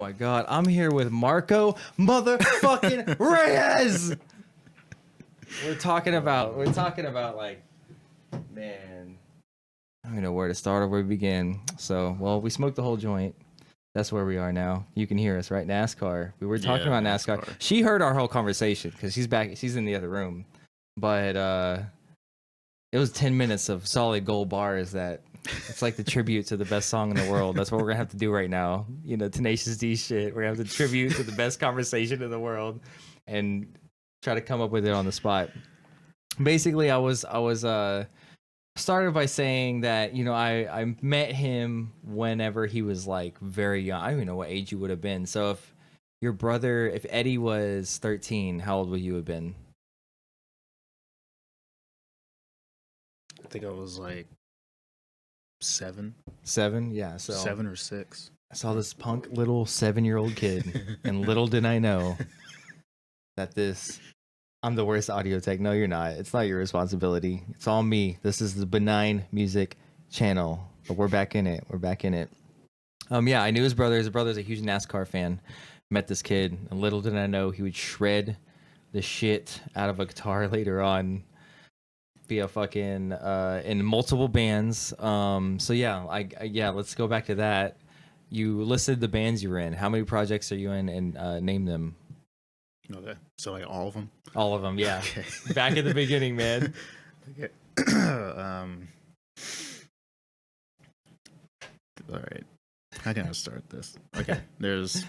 my God, I'm here with Marco motherfucking Reyes. We're talking about like, man, I don't know where to start or where to begin. So, well, we smoked the whole joint. That's where we are now. You can hear us, right? NASCAR. We were talking about NASCAR. She heard our whole conversation because she's back. She's in the other room. But it was 10 minutes of solid gold bars that it's like the tribute to the best song in the world. That's what we're going to have to do right now. You know, Tenacious D shit. We're going to have to tribute to the best conversation in the world and try to come up with it on the spot. Basically, I was started by saying that, you know, I met him whenever he was like very young. I don't even know what age you would have been. So if Eddie was 13, how old would you have been? I think I was like 7. 7? Yeah. So 7 or 6. I saw this punk little 7-year-old kid, and little did I know that I'm the worst audio tech. No, you're not. It's not your responsibility. It's all me. This is the B-nign music channel, but we're back in it. Yeah, I knew his brother. His brother's a huge NASCAR fan. Met this kid, and little did I know he would shred the shit out of a guitar later on. Be a fucking in multiple bands. So yeah, let's go back to that. You listed the bands you were in. How many projects are you in, and name them? Okay, so like all of them. All of them, yeah. Okay. Back at the beginning, man. Okay. All right. How can I start this? Okay, there's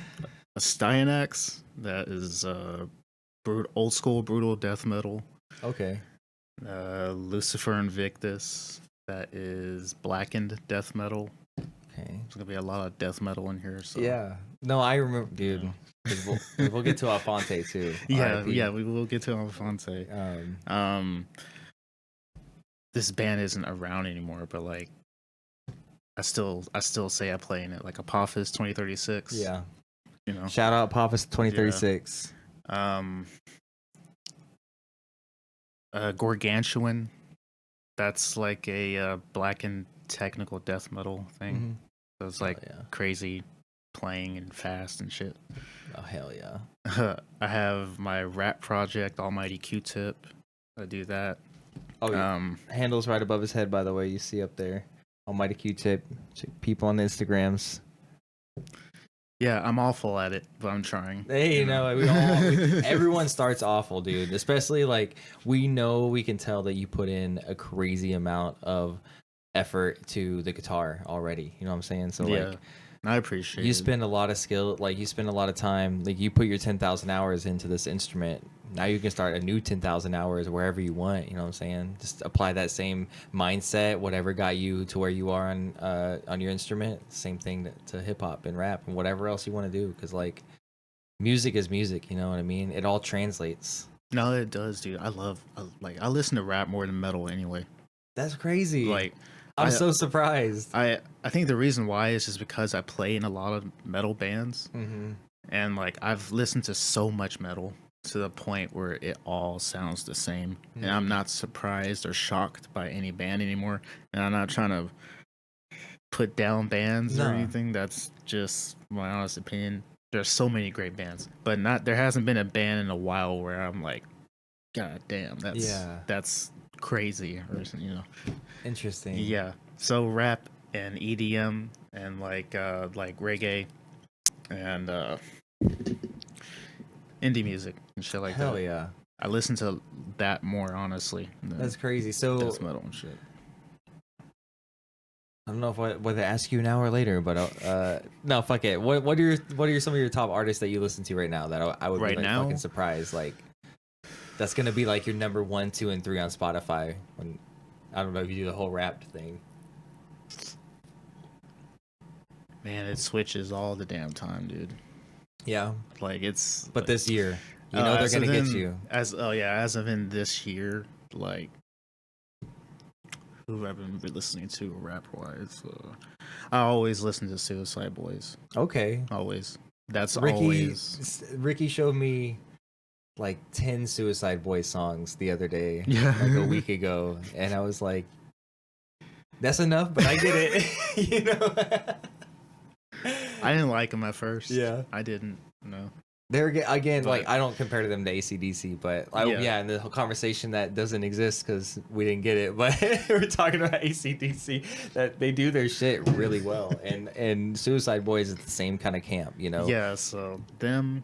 a Styanax that is old school brutal death metal. Okay. Lucifer Invictus, that is blackened death metal. Okay. There's gonna be a lot of death metal in here. So Yeah. No, I remember, dude. Yeah. We'll get to Alphonse too. Yeah, RIP. yeah, we will get to Alphonse. This band isn't around anymore, but like, I still say I play in it. Like Apophis 2036. Yeah. You know. Shout out Apophis 2036. Gargantuan. That's like a blackened technical death metal thing. Mm-hmm. So it's like crazy playing and fast and shit. Oh hell yeah. I have my rap project, Almighty Q-Tip. I do that. Oh yeah. Handle's right above his head, by the way. You see up there, Almighty Q-Tip. People on the Instagrams. Yeah, I'm awful at it, but I'm trying. Hey, you know, everyone starts awful, dude. Especially like we can tell that you put in a crazy amount of effort to the guitar already. You know what I'm saying? So yeah, like, I appreciate you it. spend a lot of skill, like you spend a lot of time, like you put your 10,000 hours into this instrument. Now you can start a new 10,000 hours wherever you want. You know what I'm saying? Just apply that same mindset, whatever got you to where you are on your instrument. Same thing to hip hop and rap and whatever else you want to do. Because like, music is music. You know what I mean? It all translates. No, it does, dude. I listen to rap more than metal anyway. That's crazy. Like, I'm so surprised. I think the reason why is just because I play in a lot of metal bands, and like I've listened to so much metal to the point where it all sounds the same, and I'm not surprised or shocked by any band anymore. And I'm not trying to put down bands or anything. That's just my honest opinion. There's so many great bands, but there hasn't been a band in a while where I'm like, God damn, that's crazy, or you know. Interesting. Yeah. So rap and EDM and like reggae and indie music and shit like that. Hell yeah. I listen to that more, honestly. That's crazy. So death metal and shit. I don't know whether to ask you now or later, but no, fuck it. What are some of your top artists that you listen to right now that I would be like fucking surprised? Like that's gonna be like your number 1, 2, and 3 on Spotify. When I don't know if you do the whole rap thing. Man, it switches all the damn time, dude. Yeah, like it's. But like, this year, you know they're gonna get you. As of in this year, like. Who I've been listening to rap wise, I always listen to Suicide Boys. Okay, always. That's Ricky, always. Ricky showed me like 10 Suicide Boys songs the other day, like a week ago, and I was like, "That's enough," but I get it, you know. I didn't like them at first. Yeah. I didn't. No. They're again But- like I don't compare to them to AC/DC, but yeah, and the whole conversation that doesn't exist because we didn't get it. But we're talking about AC/DC that they do their shit really well, and Suicide Boys is the same kind of camp, you know. Yeah. So them.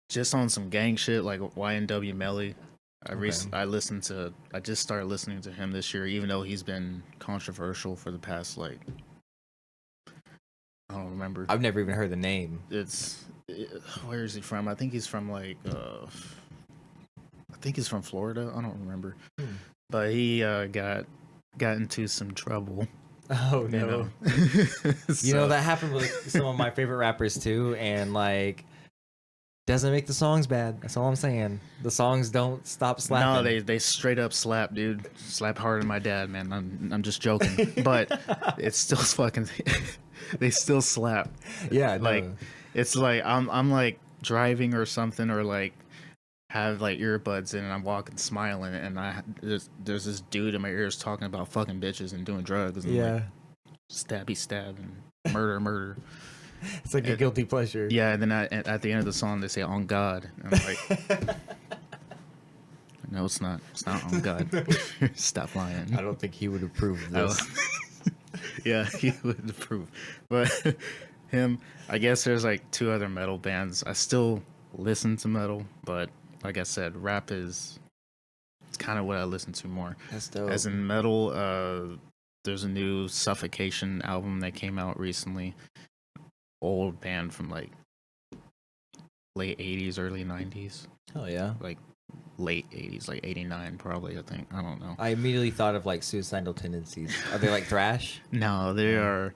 Just on some gang shit like YNW Melly. I just started listening to him this year, even though he's been controversial for the past like. I don't remember. I've never even heard the name. Where is he from? I think he's from like I think he's from Florida. I don't remember. But he got into some trouble. Oh You no! know? You know that happened with some of my favorite rappers too, and like doesn't make the songs bad. That's all I'm saying. The songs don't stop slapping. No, they straight up slap, dude. Slap harder than my dad, man. I'm just joking, but it's still fucking. They still slap. Yeah, no. Like it's like I'm like driving or something, or like have like earbuds in and I'm walking smiling, and there's this dude in my ears talking about fucking bitches and doing drugs, and yeah. like, stabby stab and murder. It's like a guilty pleasure. Yeah, and then at the end of the song they say "on God," and I'm like, no, it's not. It's not on God. Stop lying. I don't think he would approve of this. Yeah, he would approve. But him, I guess there's like two other metal bands. I still listen to metal, but like I said, rap it's kind of what I listen to more. That's dope. As in metal, there's a new Suffocation album that came out recently. Old band from like late 80s, early 90s. Oh yeah. Like late 80s, like 89 probably, I think. I don't know. I immediately thought of like Suicidal Tendencies. Are they like thrash? No, they are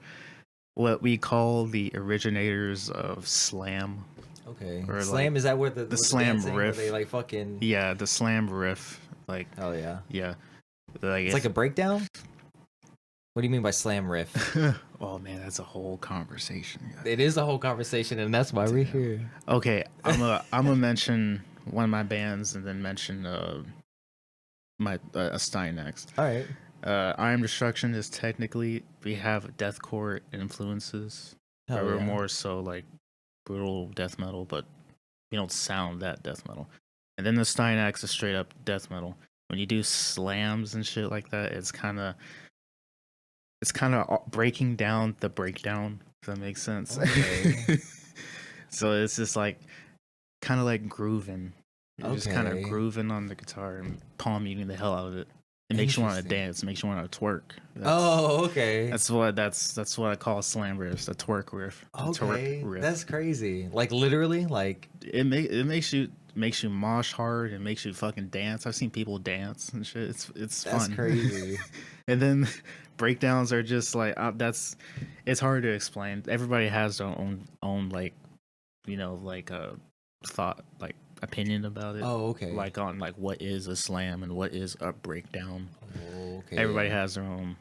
what we call the originators of slam. Okay. Or Slam, like is that where the with slam dancing, where riff. they like fucking Yeah, the slam riff. Like, Oh yeah. yeah. Like, It's like a breakdown? What do you mean by slam riff? oh man, that's a whole conversation. It is a whole conversation, and that's why we're here. Okay, I'm gonna mention one of my bands and then mention my a Stein next. All right. Iron Destruction is technically, we have deathcore influences. Hell But we're yeah. more so like brutal death metal, but we don't sound that death metal. And then the Steinax is straight up death metal. When you do slams and shit like that, it's kind of breaking down the breakdown. If that makes sense. Okay. So it's just like kind of like grooving. You're just kind of Okay. grooving on the guitar and palm muting the hell out of it. It makes you want to Interesting. dance. It makes you want to twerk. Oh, okay. That's what I call slam riffs, the twerk riff. The Okay. twerk riff. That's crazy. Like literally, like It makes you mosh hard and makes you fucking dance. I've seen people dance and shit. It's that's fun. crazy. And then breakdowns are just like it's hard to explain. Everybody has their own like, you know, like a thought, like opinion about it. Oh, okay. Like on like what is a slam and what is a breakdown. Okay. Everybody has their own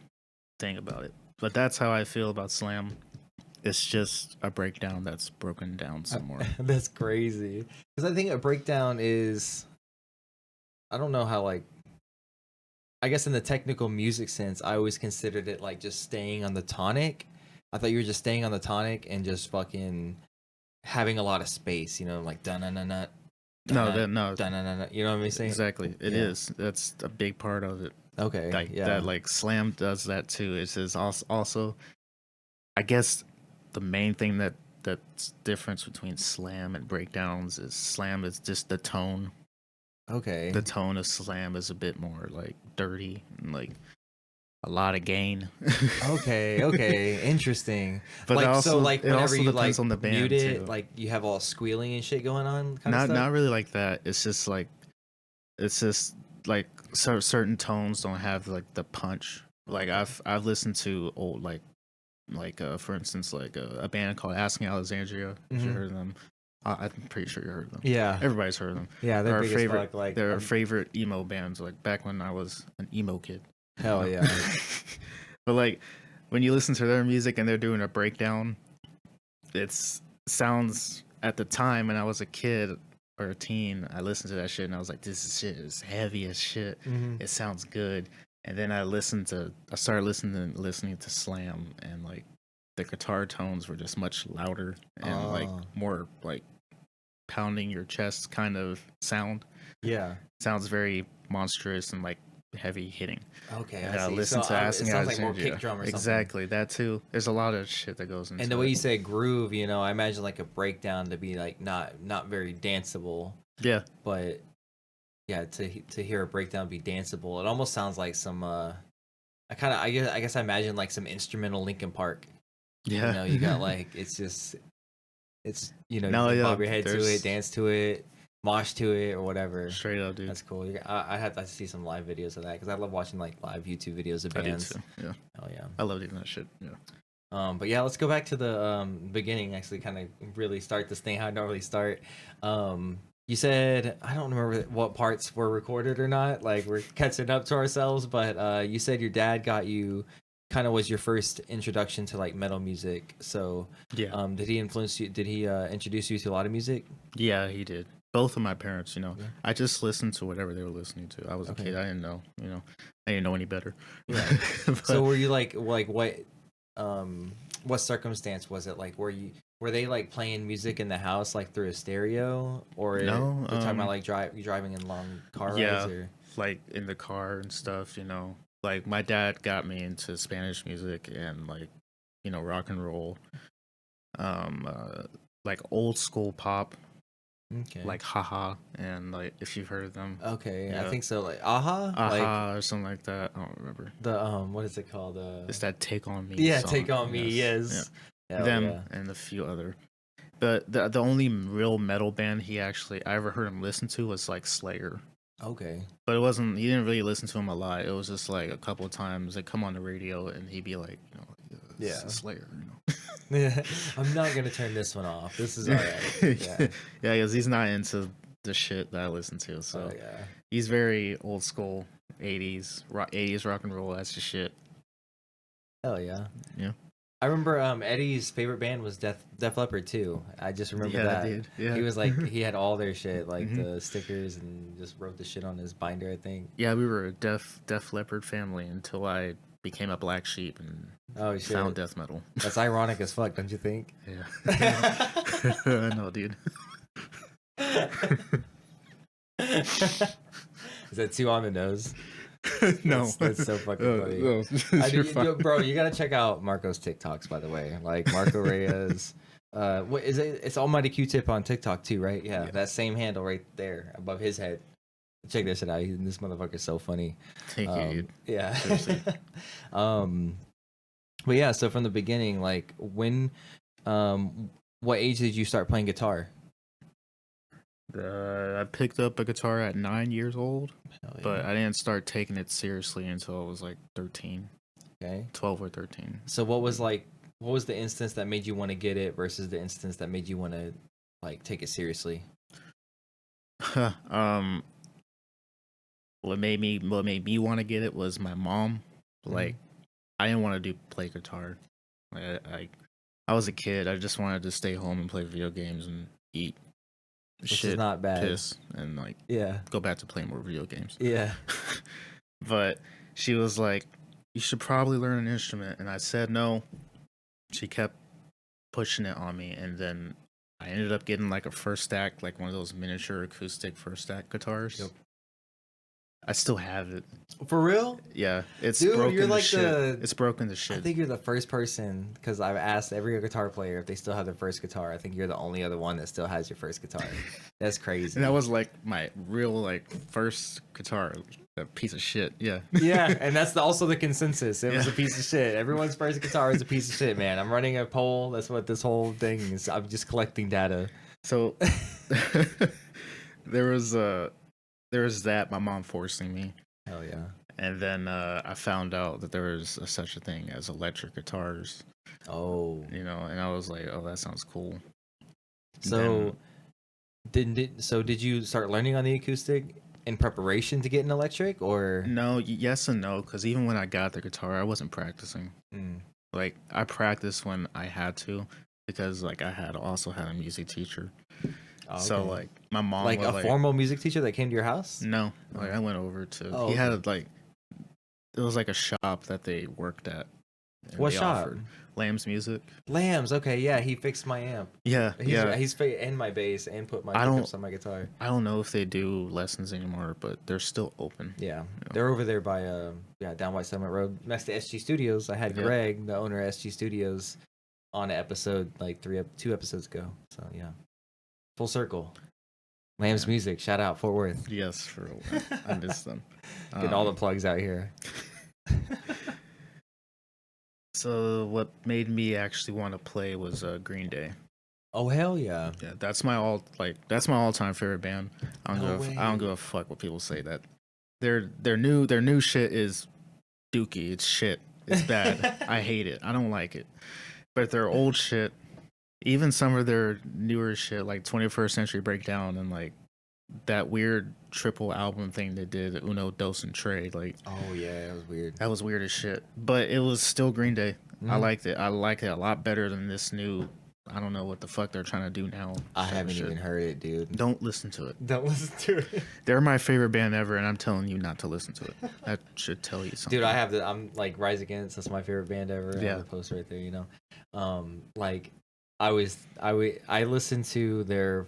thing about it. But that's how I feel about slam. It's just a breakdown that's broken down some more. That's crazy. Because I think a breakdown is, I don't know how, like, I guess in the technical music sense, I always considered it like just staying on the tonic. I thought you were just staying on the tonic and just fucking having a lot of space, you know, like dun-dun-dun-dun. No, You know what I'm saying? exactly. It Yeah. is. That's a big part of it. Okay. Like yeah. that, like slam does that too. It's just also, I guess, the main thing that's difference between slam and breakdowns is slam is just the tone. Okay. The tone of slam is a bit more like dirty and like a lot of gain. Okay. Interesting. But like, also, so like it whenever also you depends like on the band mute it, too. like you have all squealing and shit going on. Kind of Not stuff? not really like that. It's just like certain tones don't have like the punch. Like I've listened to old like for instance like a band called Asking Alexandria. If you Mhm. heard of them, I'm pretty sure you heard of them. Yeah. Everybody's heard of them. Yeah, They're they're our big as favorite. fuck. Like, They're our favorite emo bands. Like back when I was an emo kid. hell yeah. But like when you listen to their music and they're doing a breakdown, sounds at the time when I was a kid or a teen, I listened to that shit and I was like, this shit is heavy as shit. Mhm. It sounds good. And then I started listening to slam, and like the guitar tones were just much louder and like more like pounding your chest kind of sound. Yeah. Sounds very monstrous and like heavy hitting. Okay, And I see. listen So to Asking it sounds like more Alexandria. kick drum or something. Exactly, that too. There's a lot of shit that goes into it. And the way you say groove, you know, I imagine like a breakdown to be like not very danceable. Yeah. But yeah, to hear a breakdown be danceable, it almost sounds like some I guess I imagine like some instrumental Linkin Park. Yeah. You know, you got like it's you know, No, you can yeah, bob your head to it, dance to it, mosh to it, or whatever. Straight up, dude. That's cool. I had to see some live videos of that because I love watching like live YouTube videos of I do bands. too. Yeah. Oh yeah. I love doing that shit. Yeah. But yeah, let's go back to the beginning. Actually, kind of really start this thing how I normally start. You said I don't remember what parts were recorded or not. Like we're catching up to ourselves, but you said your dad got you kind of was your first introduction to like metal music. So Yeah. did he influence you? Did he introduce you to a lot of music? Yeah, he did. Both of my parents, you know, Yeah. I just listened to whatever they were listening to. I was a kid. I didn't know, you know, I didn't know any better. Yeah. So were you like what circumstance was it like? Were they like playing music in the house like through a stereo, or No, we're talking about like driving in long car yeah, rides? Or? like in the car and stuff, you know. Like my dad got me into Spanish music and like, you know, rock and roll, like old school pop, Okay. like Haha, and like if you've heard of them. Okay, Yeah. I think so. Like Aha, Aha or something like that. I don't remember. The what is it called? It's that Take On Me. Yeah, song. Take On Me. Yes. Yeah. Hell Them yeah. and a few other. But the only real metal band I ever heard him listen to was like Slayer. Okay. But he didn't really listen to him a lot. It was just like a couple of times they come on the radio and he'd be like, you know, Yeah. Slayer, you know. Yeah, I'm not gonna turn this one off. This is alright. Yeah. Yeah, because he's not into the shit that I listen to. So Oh yeah. he's very old school, 80s rock and roll. That's the shit. Hell yeah. Yeah. I remember Eddie's favorite band was Def Leppard too. I just remember that. Dude. Yeah. He was like he had all their shit, like the stickers, and just wrote the shit on his binder, I think. Yeah, we were a Def Leppard family until I became a black sheep and found death metal. That's ironic as fuck, don't you think? Yeah. I know, dude. Is that too on the nose? No, that's so fucking funny. No, bro, you gotta check out Marco's TikToks, by the way. Like Marco Reyes. What is it? It's Almighty Q-Tip on TikTok too, right? Yeah, that same handle right there above his head. Check this shit out. This motherfucker's so funny. Thank you, dude. Yeah. But yeah, so from the beginning, like when, what age did you start playing guitar? I picked up a guitar at 9 years old, Yeah. but I didn't start taking it seriously until I was like 13. Okay. 12 or 13. So what was the instance that made you want to get it versus the instance that made you want to like take it seriously? What made me want to get it was my mom. Like, I didn't want to play guitar. I was a kid. I just wanted to stay home and play video games and eat Which is not bad. piss, and like go back to playing more video games. Yeah. But she was like, "You should probably learn an instrument," and I said no. She kept pushing it on me, and then I ended up getting like a first stack, like one of those miniature acoustic first stack guitars. Yep. I still have it. For real? Yeah, it's Dude, broken you're to like shit. It's broken to shit. I think you're the first person, because I've asked every guitar player if they still have their first guitar. I think you're the only other one that still has your first guitar. That's crazy. And that was like my real like first guitar, a piece of shit. Yeah. Yeah, and that's also the consensus. It was a piece of shit. Everyone's first guitar is a piece of shit, man. I'm running a poll. That's what this whole thing is. I'm just collecting data. So there was that, my mom forcing me. Hell yeah. And then I found out that there was such a thing as electric guitars. Oh. You know, and I was like, oh, that sounds cool. So did you start learning on the acoustic in preparation to get an electric, or? No, yes and no, because even when I got the guitar, I wasn't practicing. Like, I practiced when I had to, because like I also had a music teacher. Oh, okay. So like my mom like was, a formal music teacher that came to your house? No, like I went over to. Oh, he okay. had like it was like a shop that they worked at. And What they shop? offered Lamb's Music. Lambs. Okay, yeah, he fixed my amp. Yeah, He's and my bass and put my I don't- pickups on my guitar. I don't know if they do lessons anymore, but they're still open. Yeah, they're over there by down by Summit Road next to SG Studios. I had Greg, the owner of SG Studios, on an episode like 2 episodes ago. So yeah, full circle. Lamb's Music, shout out Fort Worth. Yes, for I miss them. Getting all the plugs out here. So what made me actually want to play was Green Day. Oh hell yeah! Yeah, that's my all-time favorite band. I don't give a fuck what people say. That their new shit is dookie. It's shit. It's bad. I hate it. I don't like it. But their old shit, even some of their newer shit, like 21st Century Breakdown and like that weird triple album thing they did, Uno, Dos, and Tre. Like, oh yeah, that was weird. That was weird as shit. But it was still Green Day. I liked it. I like it a lot better than this new. I don't know what the fuck they're trying to do now. I haven't even heard it, dude. Don't listen to it. Don't listen to it. They're my favorite band ever, and I'm telling you not to listen to it. That should tell you something. Dude, I'm like Rise Against. That's my favorite band ever. Yeah, the post right there. You know, like I listened to their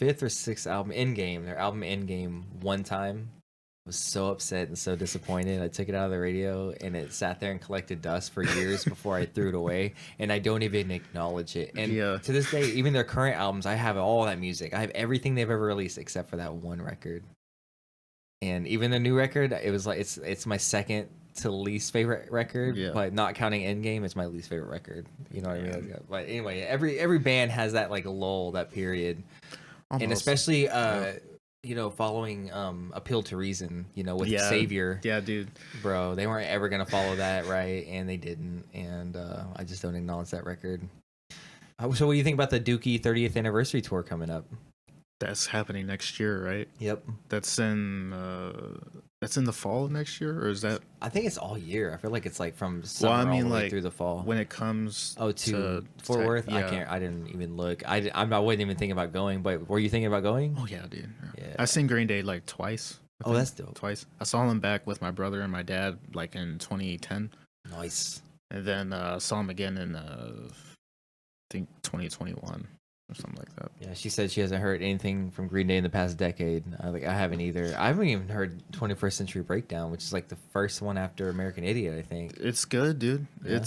5th or 6th album, Endgame. Their album Endgame one time. Was so upset and so disappointed. I took it out of the radio and it sat there and collected dust for years before I threw it away. And I don't even acknowledge it. And to this day, even their current albums, I have all that music. I have everything they've ever released except for that one record. And even the new record, it was like it's my second to least favorite record, but not counting Endgame, it's my least favorite record. You know what I mean? But anyway, every band has that like lull, that period, and especially you know, following Appeal to Reason, you know, with Savior. Yeah, dude. Bro, they weren't ever going to follow that, right? And they didn't. And I just don't acknowledge that record. So what do you think about the Dookie 30th anniversary tour coming up? That's happening next year, right? Yep. That's in the fall of next year, or is that? I think it's all year. I feel like it's like from summer all the way through the fall. When it comes to Fort Worth, I didn't even look. I wasn't even thinking about going. But were you thinking about going? Oh yeah, dude. Yeah. I've seen Green Day like twice. Oh, that's dope. Twice. I saw them back with my brother and my dad like in 2010. Nice. And then saw them again in I think 2021. Or something like that. Yeah, she said she hasn't heard anything from Green Day in the past decade. I haven't either. I haven't even heard 21st Century Breakdown, which is like the first one after American Idiot, I think. It's good, dude. Yeah.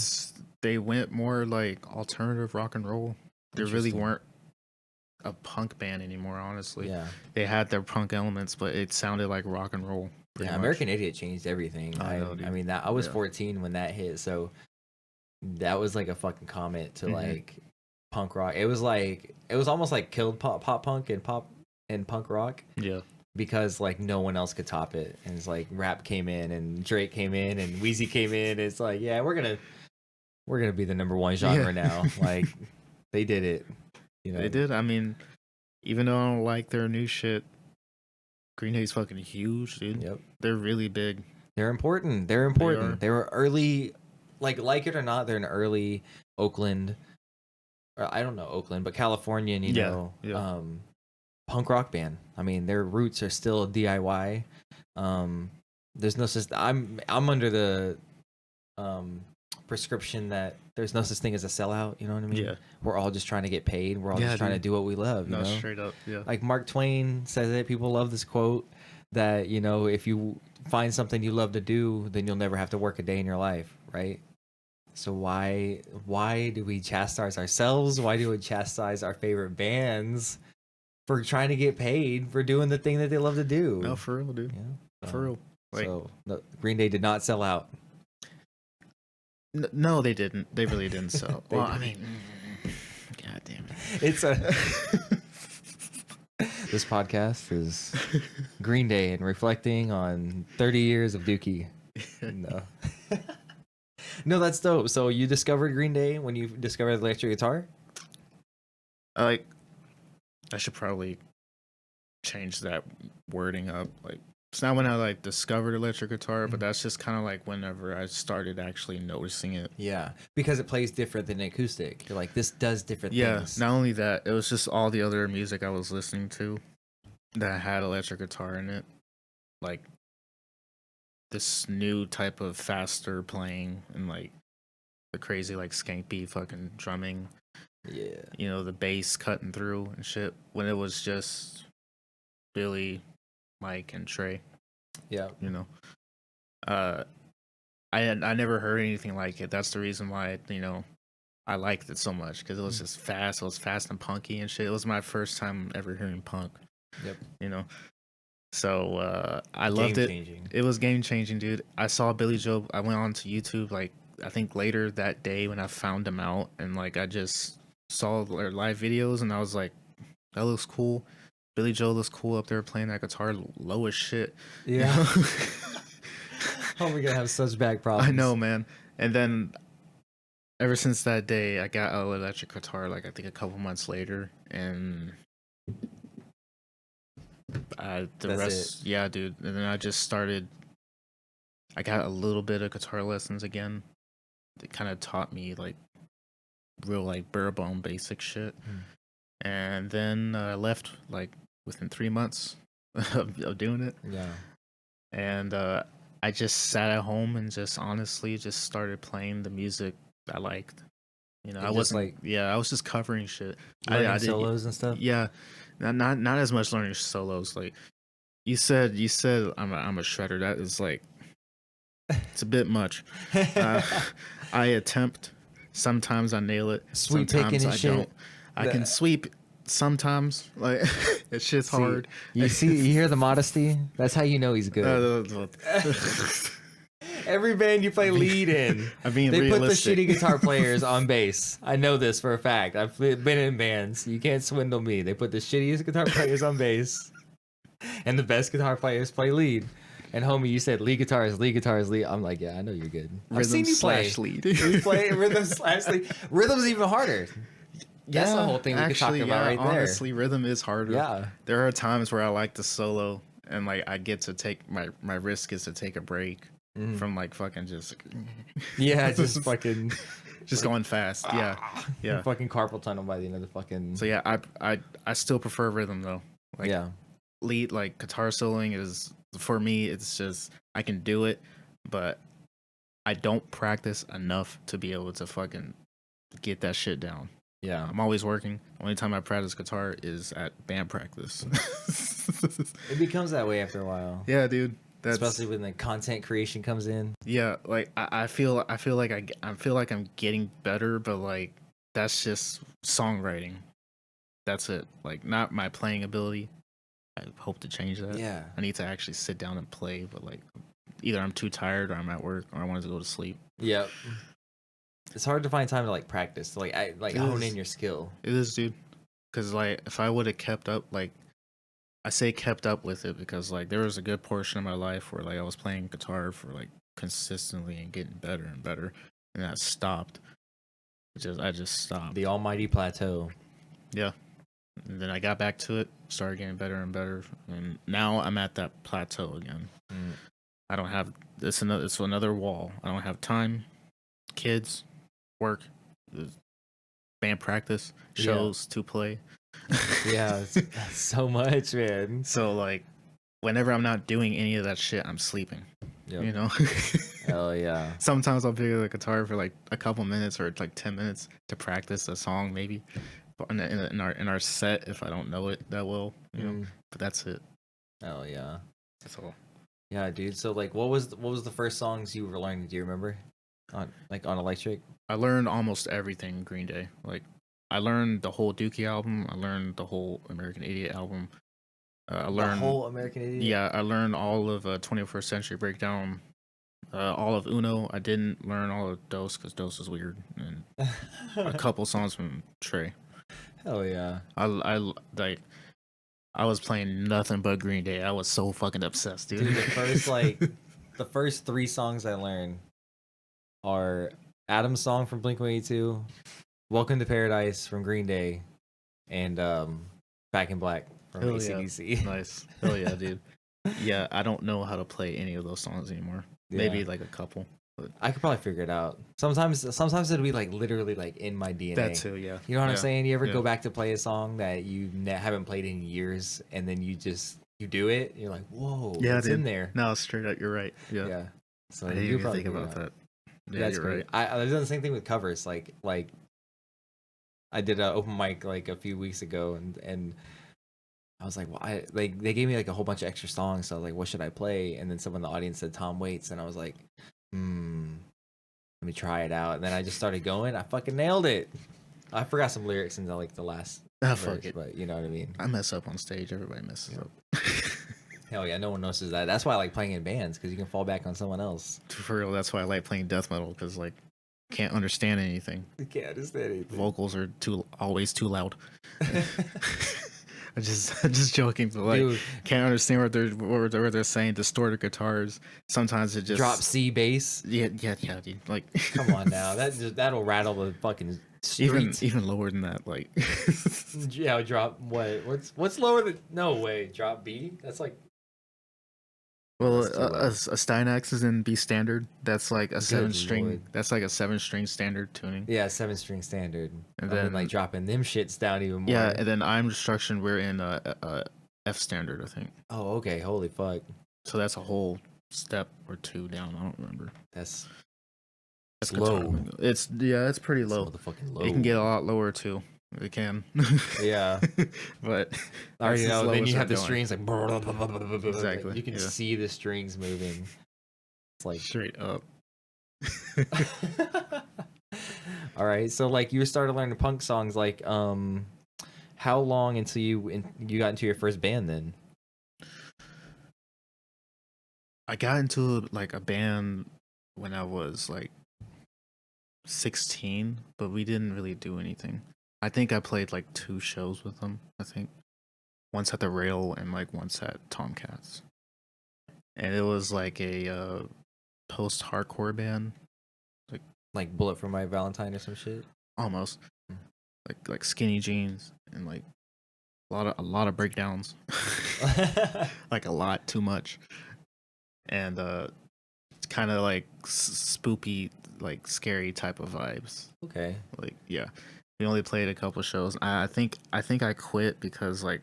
They went more like alternative rock and roll. They really weren't a punk band anymore, honestly. Yeah. They had their punk elements, but it sounded like rock and roll. Yeah, American Idiot changed everything. I mean, that I was 14 when that hit, so that was like a fucking comment to like punk rock. It was almost like killed pop punk and punk rock. Yeah. Because like no one else could top it. And it's like rap came in and Drake came in and Weezy came in. It's like, yeah, we're gonna be the number one genre now. Like they did it. You know. They did. I mean, even though I don't like their new shit, Green Day's fucking huge, dude. Yep. They're really big. They're important. They were early, like it or not, they're an early Oakland. I don't know Oakland, but Californian, you know, punk rock band. I mean, their roots are still DIY. There's no I'm under the prescription that there's no such thing as a sellout. You know what I mean? Yeah. We're all just trying to get paid. We're all just trying to do what we love. You know? Straight up. Yeah. Like Mark Twain says it. People love this quote that, you know, if you find something you love to do, then you'll never have to work a day in your life, right? So why do we chastise ourselves? Why do we chastise our favorite bands for trying to get paid for doing the thing that they love to do? No, for real, dude. Yeah. For real. Like, so Green Day did not sell out. No, they didn't. They really didn't sell. Well, I mean, god damn it. It's this podcast is Green Day and reflecting on 30 years of Dookie. No. No, that's dope. So you discovered Green Day when you discovered the electric guitar? I should probably change that wording up. Like, it's not when I like discovered electric guitar, but that's just kind of like whenever I started actually noticing it. Yeah, because it plays different than acoustic. You're like, this does different things. Yeah, not only that, it was just all the other music I was listening to that had electric guitar in it. Like, this new type of faster playing and like the crazy like skanky fucking drumming. Yeah. You know, the bass cutting through and shit. When it was just Billy, Mike, and Trey. Yeah. You know, I never heard anything like it. That's the reason why I liked it so much because it was just fast. It was fast and punky and shit. It was my first time ever hearing punk. Yep. You know, so I loved it. Game-changing. It was game changing, dude. I saw Billy Joe. I went on to YouTube like I think later that day when I found him out, and like I just saw their live videos, and I was like, that looks cool. Billy Joe looks cool up there playing that guitar low as shit. Yeah. How are we gonna have such bad problems? I know, man. And then ever since that day, I got an electric guitar like I think a couple months later, and yeah, dude. And then I just started. I got a little bit of guitar lessons again. It kind of taught me like real like bare bone basic shit. And then I left like within 3 months of doing it. Yeah. And I just sat at home and just honestly just started playing the music I liked. You know, And I just, wasn't like, I was just covering shit. Learning I did solos and stuff. Yeah, not as much learning solos. Like you said I'm a shredder. That is like it's a bit much. I attempt. Sometimes I nail it. Sweep Sometimes picking and I shit. don't. I can sweep sometimes. Like it shit's hard. You hear the modesty? That's how you know he's good. Every band you play lead in, I'm being they realistic. put the shitty guitar players on bass. I know this for a fact. I've been in bands. You can't swindle me. They put the shittiest guitar players on bass, and the best guitar players play lead. And homie, you said lead guitar is lead. I'm like, yeah, I know you're good. I've seen you play. Lead. You play rhythm slash lead. Rhythm's even harder. That's the whole thing we could talk about right there. Honestly, rhythm is harder. Yeah. There are times where I like the solo and like I get to take my risk is to take a break from like fucking just Yeah, just fucking just going fast. Yeah. Yeah. Fucking carpal tunnel by the end of the fucking. So yeah, I still prefer rhythm though. Like yeah. lead like guitar soloing is for me it's just I can do it, but I don't practice enough to be able to fucking get that shit down. Yeah. I'm always working. Only time I practice guitar is at band practice. It becomes that way after a while. Yeah, dude. Especially when the content creation comes in. Yeah, like I feel like I'm getting better, but like that's just songwriting. That's it. Like not my playing ability. I hope to change that. Yeah. I need to actually sit down and play, but like either I'm too tired or I'm at work or I wanted to go to sleep. Yep. It's hard to find time to like practice, to like hone in your skill. It is, dude. Because like if I would have kept up, like I say kept up with it because like there was a good portion of my life where like I was playing guitar for like consistently and getting better and better, and I stopped. I just stopped. The almighty plateau. Yeah. And then I got back to it, started getting better and better, and now I'm at that plateau again. I don't have it's another wall. I don't have time, kids, work, band practice, shows to play. Yeah, it's so much, man. So like, whenever I'm not doing any of that shit, I'm sleeping. Yep. You know. Hell yeah. Sometimes I'll pick up the guitar for like a couple minutes or like 10 minutes to practice a song, maybe. In our set if I don't know it that well, you know. But that's it. Oh yeah. That's all. Yeah, dude. So like, what was the first songs you were learning? Do you remember? On electric? I learned almost everything Green Day. Like, I learned the whole Dookie album. I learned the whole American Idiot album. I learned the whole American Idiot. Yeah, I learned all of 21st Century Breakdown. All of Uno. I didn't learn all of Dose because Dose is weird, and a couple songs from Trey. Hell yeah. I was playing nothing but Green Day. I was so fucking obsessed, dude. Dude, the first 3 songs I learned are Adam's song from Blink-182, Welcome to Paradise from Green Day, and Back in Black from Hell AC/DC. Yeah. Nice. Hell yeah, dude. Yeah, I don't know how to play any of those songs anymore. Yeah. Maybe like a couple. But I could probably figure it out. Sometimes it'll be like literally like in my DNA. That too, yeah. You know what I'm saying? You ever go back to play a song that you haven't played in years, and then you just you do it, you're like, whoa, Yeah, it's in there. No, straight up, you're right. Yeah. Yeah. So I didn't you even think about that. Yeah, That's you're great. right. I've done the same thing with covers. Like I did an open mic like a few weeks ago, and I was like, well, they gave me like a whole bunch of extra songs. So I was like, what should I play? And then someone in the audience said Tom Waits, and I was like, let me try it out. And then I just started going. I fucking nailed it. I forgot some lyrics in like the last verse, Fuck it. but you know what I mean. I mess up on stage. Everybody messes up. Hell yeah, no one notices that. That's why I like playing in bands, because you can fall back on someone else. For real, that's why I like playing death metal, because like can't understand anything. You can't understand anything. Vocals are always too loud. I'm just joking, but like Dude. can't understand what they're saying. Distorted guitars. Sometimes it just Drop C bass. Yeah, dude. Like, come on now, that'll rattle the fucking street. even lower than that. Like, yeah, drop what? What's lower than? No way, drop B. That's like. well, That's too low. a Stynax is in B standard. That's like a Good 7-string. Lord. That's like a 7-string standard tuning. Yeah, 7-string standard. And Then then like dropping them shits down even more. Yeah, and then I'm Destruction. We're in a F standard, I think. Oh, okay. Holy fuck. So that's a whole step or two down. I don't remember. That's Guitar low. lingo. It's pretty low. Motherfucking low. It can get a lot lower too. It can. Yeah. But I already that's as know. low Then as you they're have the going. strings like. Exactly, You can yeah. see the strings moving. It's like. Straight up. All right. So like you started learning punk songs like how long until you got into your first band then? I got into like a band when I was like 16, but we didn't really do anything. I think I played like 2 shows with them. I think once at the Rail and like once at Tomcats, and it was like a post-hardcore band, Like Bullet for My Valentine or some shit? almost like skinny jeans and like a lot of breakdowns, like a lot too much, and it's kind of like spoopy, like scary type of vibes. Okay. Like, yeah, we only played a couple shows. I think I quit because like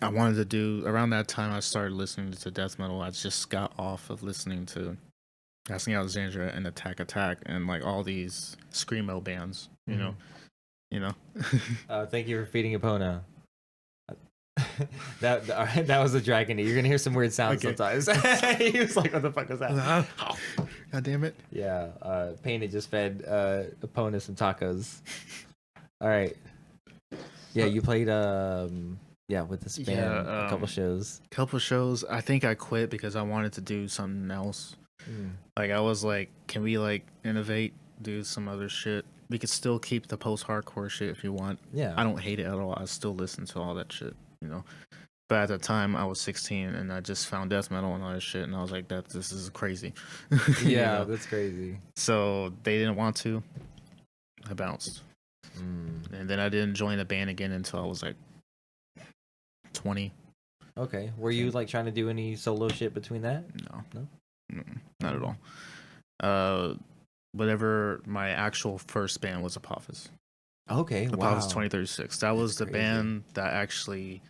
I wanted to do, around that time I started listening to death metal. I just got off of listening to Asking Alexandria and Attack and like all these screamo bands, you know. Thank you for feeding Epona. that was a dragon. You're gonna hear some weird sounds Okay. sometimes. He was like, "What the fuck was that?" God damn it! Yeah, Painted just fed Epona some tacos. All right. Yeah, you played with this band a couple shows. Couple shows. I think I quit because I wanted to do something else. Like I was like, can we like innovate, do some other shit? We could still keep the post-hardcore shit if you want. Yeah. I don't hate it at all. I still listen to all that shit, you know. But at the time, I was 16 and I just found death metal and all that shit, and I was like, this is crazy. You Yeah, know? that's crazy. So they didn't want to. I bounced, and then I didn't join the band again until I was like 20. Okay. Were you like trying to do any solo shit between that? No, not at all. Whatever my actual first band was, Apophis. Okay. Apophis Wow. 2036. That was the crazy. band that actually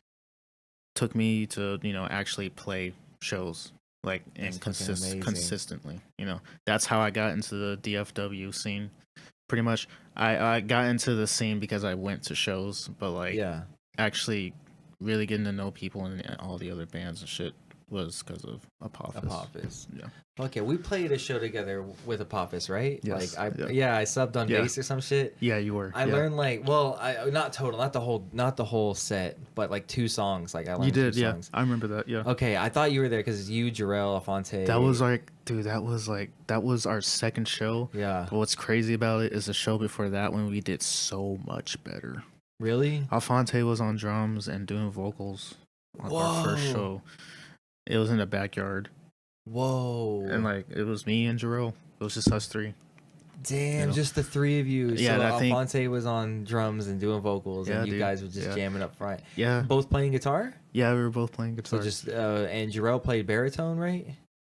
took me to, actually play shows like That's and fucking amazing. consistently. That's how I got into the DFW scene. Pretty much, I got into the scene because I went to shows, but like Yeah. actually really getting to know people and all the other bands and shit was because of Apophis. Yeah. Okay, we played a show together with Apophis, right? Yes, Like yeah. I subbed on Yeah. bass or some shit. Yeah, you were. I learned like, well, not the whole set, but like 2 songs. Like I learned You did, 2 yeah. songs. I remember that, yeah. Okay, I thought you were there because you, Jarrell, Afonte. That was like, dude, that was our second show. Yeah. But what's crazy about it is the show before that when we did so much better. Really? Alfonte was on drums and doing vocals on our first Whoa. show. It was in the backyard. Whoa. And like, it was me and Jarrell. It was just us 3. Damn, just the 3 of you. Yeah, so and I think- Alfonte was on drums and doing vocals, Yeah, and you dude. guys were just Yeah. jamming up front. Yeah. Both playing guitar? Yeah, we were both playing So guitar. just and Jarrell played baritone, right?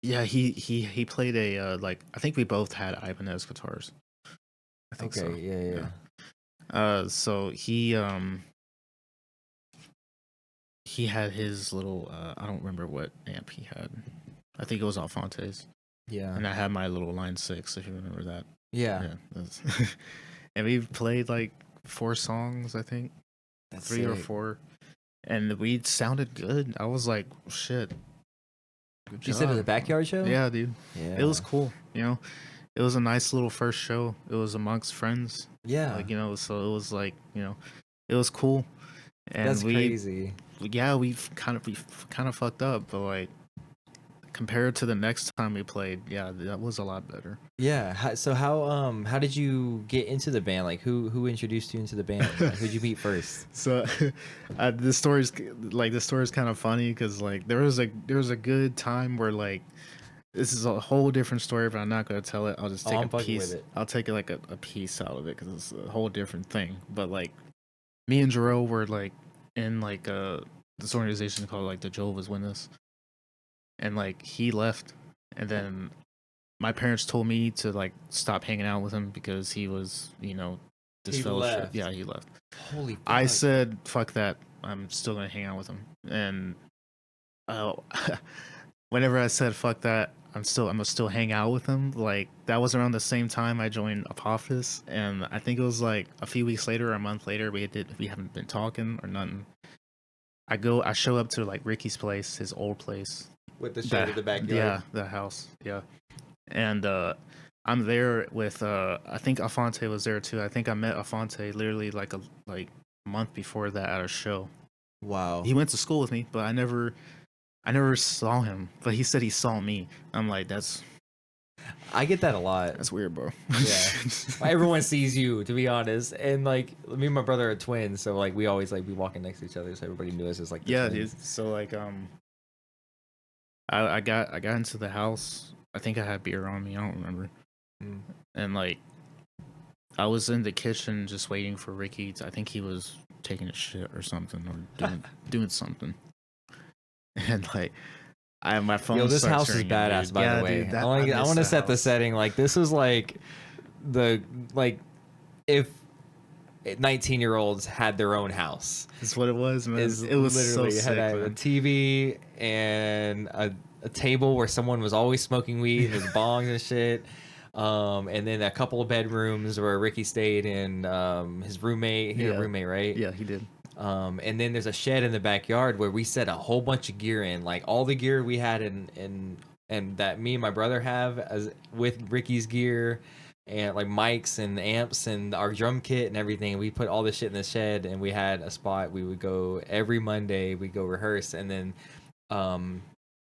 Yeah, he played a like, I think we both had Ibanez guitars. I think so. Yeah. So he he had his little I don't remember what amp he had. I think it was Alfonte's. Yeah. And I had my little Line 6, if you remember that. Yeah. That's and we played like 4 songs, I think. That's 3 or sick. 4. And we sounded good. I was like, shit. Good You said it was a job. backyard show? Yeah, dude. Yeah. It was cool, you know. It was a nice little first show. It was amongst friends. Yeah. Like, you know, so it was like, you know, it was cool. And That's crazy. Yeah, we kind of fucked up, but like compared to the next time we played, yeah, that was a lot better. Yeah. So how did you get into the band? Like who introduced you into the band? Like, who'd you meet first? So this story's kind of funny because like there was a good time where like this is a whole different story, but I'm not gonna tell it. I'll just take I'm a fucking piece. with it. I'll take like a piece out of it because it's a whole different thing. But like me and Jarrell were like in like this organization called like the Jehovah's Witness, and like he left, and then my parents told me to like stop hanging out with him because he was, you know, He disfellowship. left. Yeah, he left. Holy fuck. I said, "Fuck that! I'm still gonna hang out with him." And whenever I said "fuck that," I'm gonna still hang out with him. Like that was around the same time I joined Apophis, and I think it was like a few weeks later, or a month later, we haven't been talking or nothing. I show up to like Ricky's place, his old place, with the shed in the backyard. yeah, the house, yeah, and I'm there with I think Afonte was there too. I think I met Afonte literally like a month before that at a show. Wow. He went to school with me, but I never saw him. But he said he saw me. I'm like, I get that a lot. that's weird, bro. Yeah. Everyone sees you, to be honest. And like me and my brother are twins, so like we always like be walking next to each other, so everybody knew us as like the Yeah, twins. dude. So like I got into the house. I think I had beer on me. I don't remember. Mm. And like I was in the kitchen just waiting for Ricky. I think he was taking a shit or something or doing something. And like my phone. Yo, this starts house is ringing, badass, dude. by Yeah, the way. dude, I want to set the setting. Like this was like if 19-year-olds had their own house. That's what it was, man. It was literally so sick, had a man. TV and a table where someone was always smoking weed and his bongs and shit. And then a couple of bedrooms where Ricky stayed and his roommate. He had a roommate, right? Yeah, he did. And then there's a shed in the backyard where we set a whole bunch of gear in, like all the gear we had and that me and my brother have as with Ricky's gear, and like mics and amps and our drum kit and everything. We put all this shit in the shed, and we had a spot we would go every Monday. We go rehearse, and then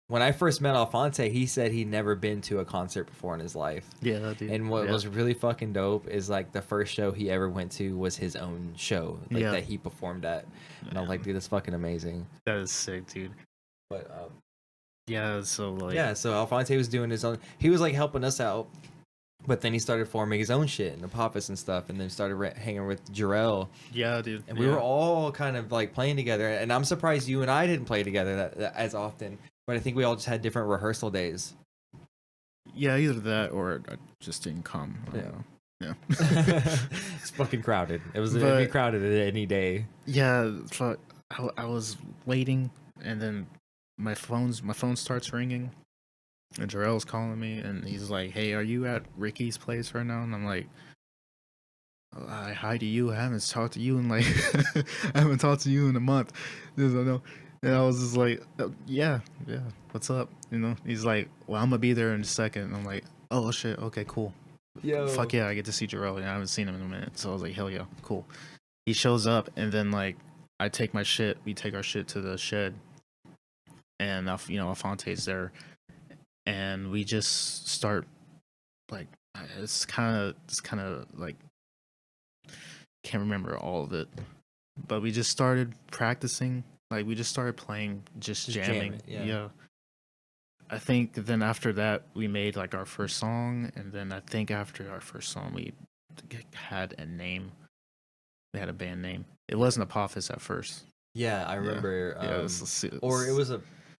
when I first met Alfonte, he said he'd never been to a concert before in his life. Yeah, dude. And what was really fucking dope is like the first show he ever went to was his own show, like that he performed at. And I was like, dude, that's fucking amazing. That is sick, dude. But yeah, so like so Alfonte was doing his own. He was like helping us out, but then he started forming his own shit in the Apophis and stuff, and then started hanging with Jarrell. Yeah, dude. And we were all kind of like playing together. And I'm surprised you and I didn't play together that as often. But I think we all just had different rehearsal days. Yeah, either that or I just didn't come. Yeah. It's fucking crowded. It'd be crowded any day. Yeah, fuck. I was waiting, and then my phone starts ringing, and Jarrell's calling me, and he's like, "Hey, are you at Ricky's place right now?" And I'm like, "Hi to you. I haven't talked to you in like I haven't talked to you in a month." And I was just like, yeah, what's up? You know, he's like, well, I'm gonna be there in a second. And I'm like, oh shit, okay, cool. Yo. Fuck yeah, I get to see Jarrell. Yeah, I haven't seen him in a minute. So I was like, hell yeah, cool. He shows up, and then like we take our shit to the shed, and Afonte's there, and we just start like it's kind of like can't remember all of it, but we just started practicing. Like, we just started playing, just jamming. Yeah. I think then after that, we made, like, our first song. And then I think after our first song, we had a name. We had a band name. It wasn't Apophis at first. Yeah, I remember. Yeah, or it was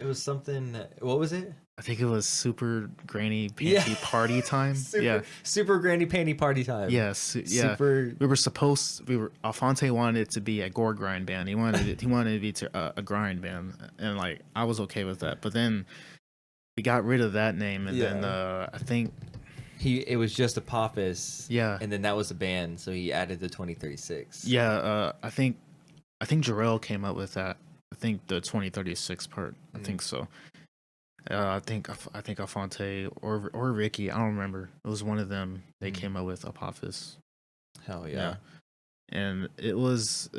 It was something. What was it? I think it was Super Granny Panty Party Time. Super Granny Panty Party Time. Yes, yeah. Alphonse wanted it to be a gore grind band. He wanted it to be a grind band, and like I was okay with that. But then we got rid of that name, and then I think it was just Apophis. Yeah, and then that was a band, so he added the 2036. Yeah, I think Jarrell came up with that. I think the 2036 part. I think so. I think Alphonse or Ricky, I don't remember. It was one of them. They came up with Apophis. Hell yeah. And it was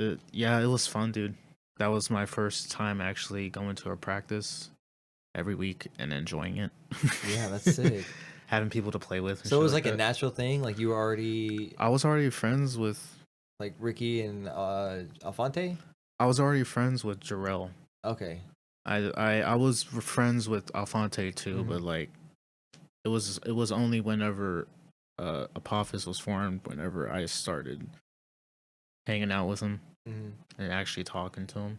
fun, dude. That was my first time actually going to a practice every week and enjoying it. Yeah, that's sick. Having people to play with. So it was like a natural thing. Like you were already. I was already friends with. Like Ricky and Alphonse. I was already friends with Jarrell. Okay. I was friends with Alphonse too, but like it was only whenever Apophis was formed, whenever I started hanging out with him and actually talking to him.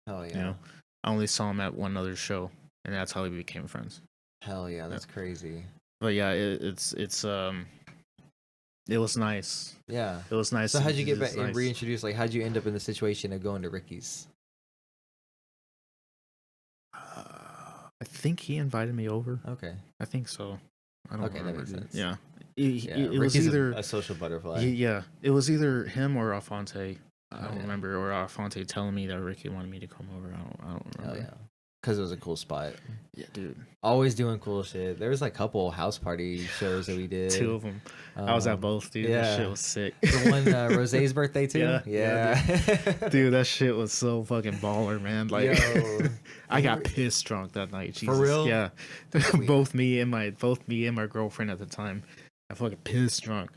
Hell yeah. You know, I only saw him at one other show, and that's how we became friends. Hell yeah, that's crazy. But yeah, it was nice. Yeah, it was nice. So how'd you get back and reintroduce? Like, how'd you end up in the situation of going to Ricky's? I think he invited me over. Okay. I think so. I don't remember. That makes sense. Yeah. It was either a social butterfly. Yeah. It was either him or Alphonse. I don't remember. Or Alphonse telling me that Ricky wanted me to come over. I don't remember. Hell yeah. Because it was a cool spot. Yeah, dude. Always doing cool shit. There was like a couple house party shows that we did. 2 of them. I was at both, dude. Yeah. That shit was sick. The one Rosé's birthday too? Yeah. Dude, that shit was so fucking baller, man. Like, yo, I got pissed drunk that night. Jesus. For real? Yeah. both me and my girlfriend at the time. I fucking pissed drunk.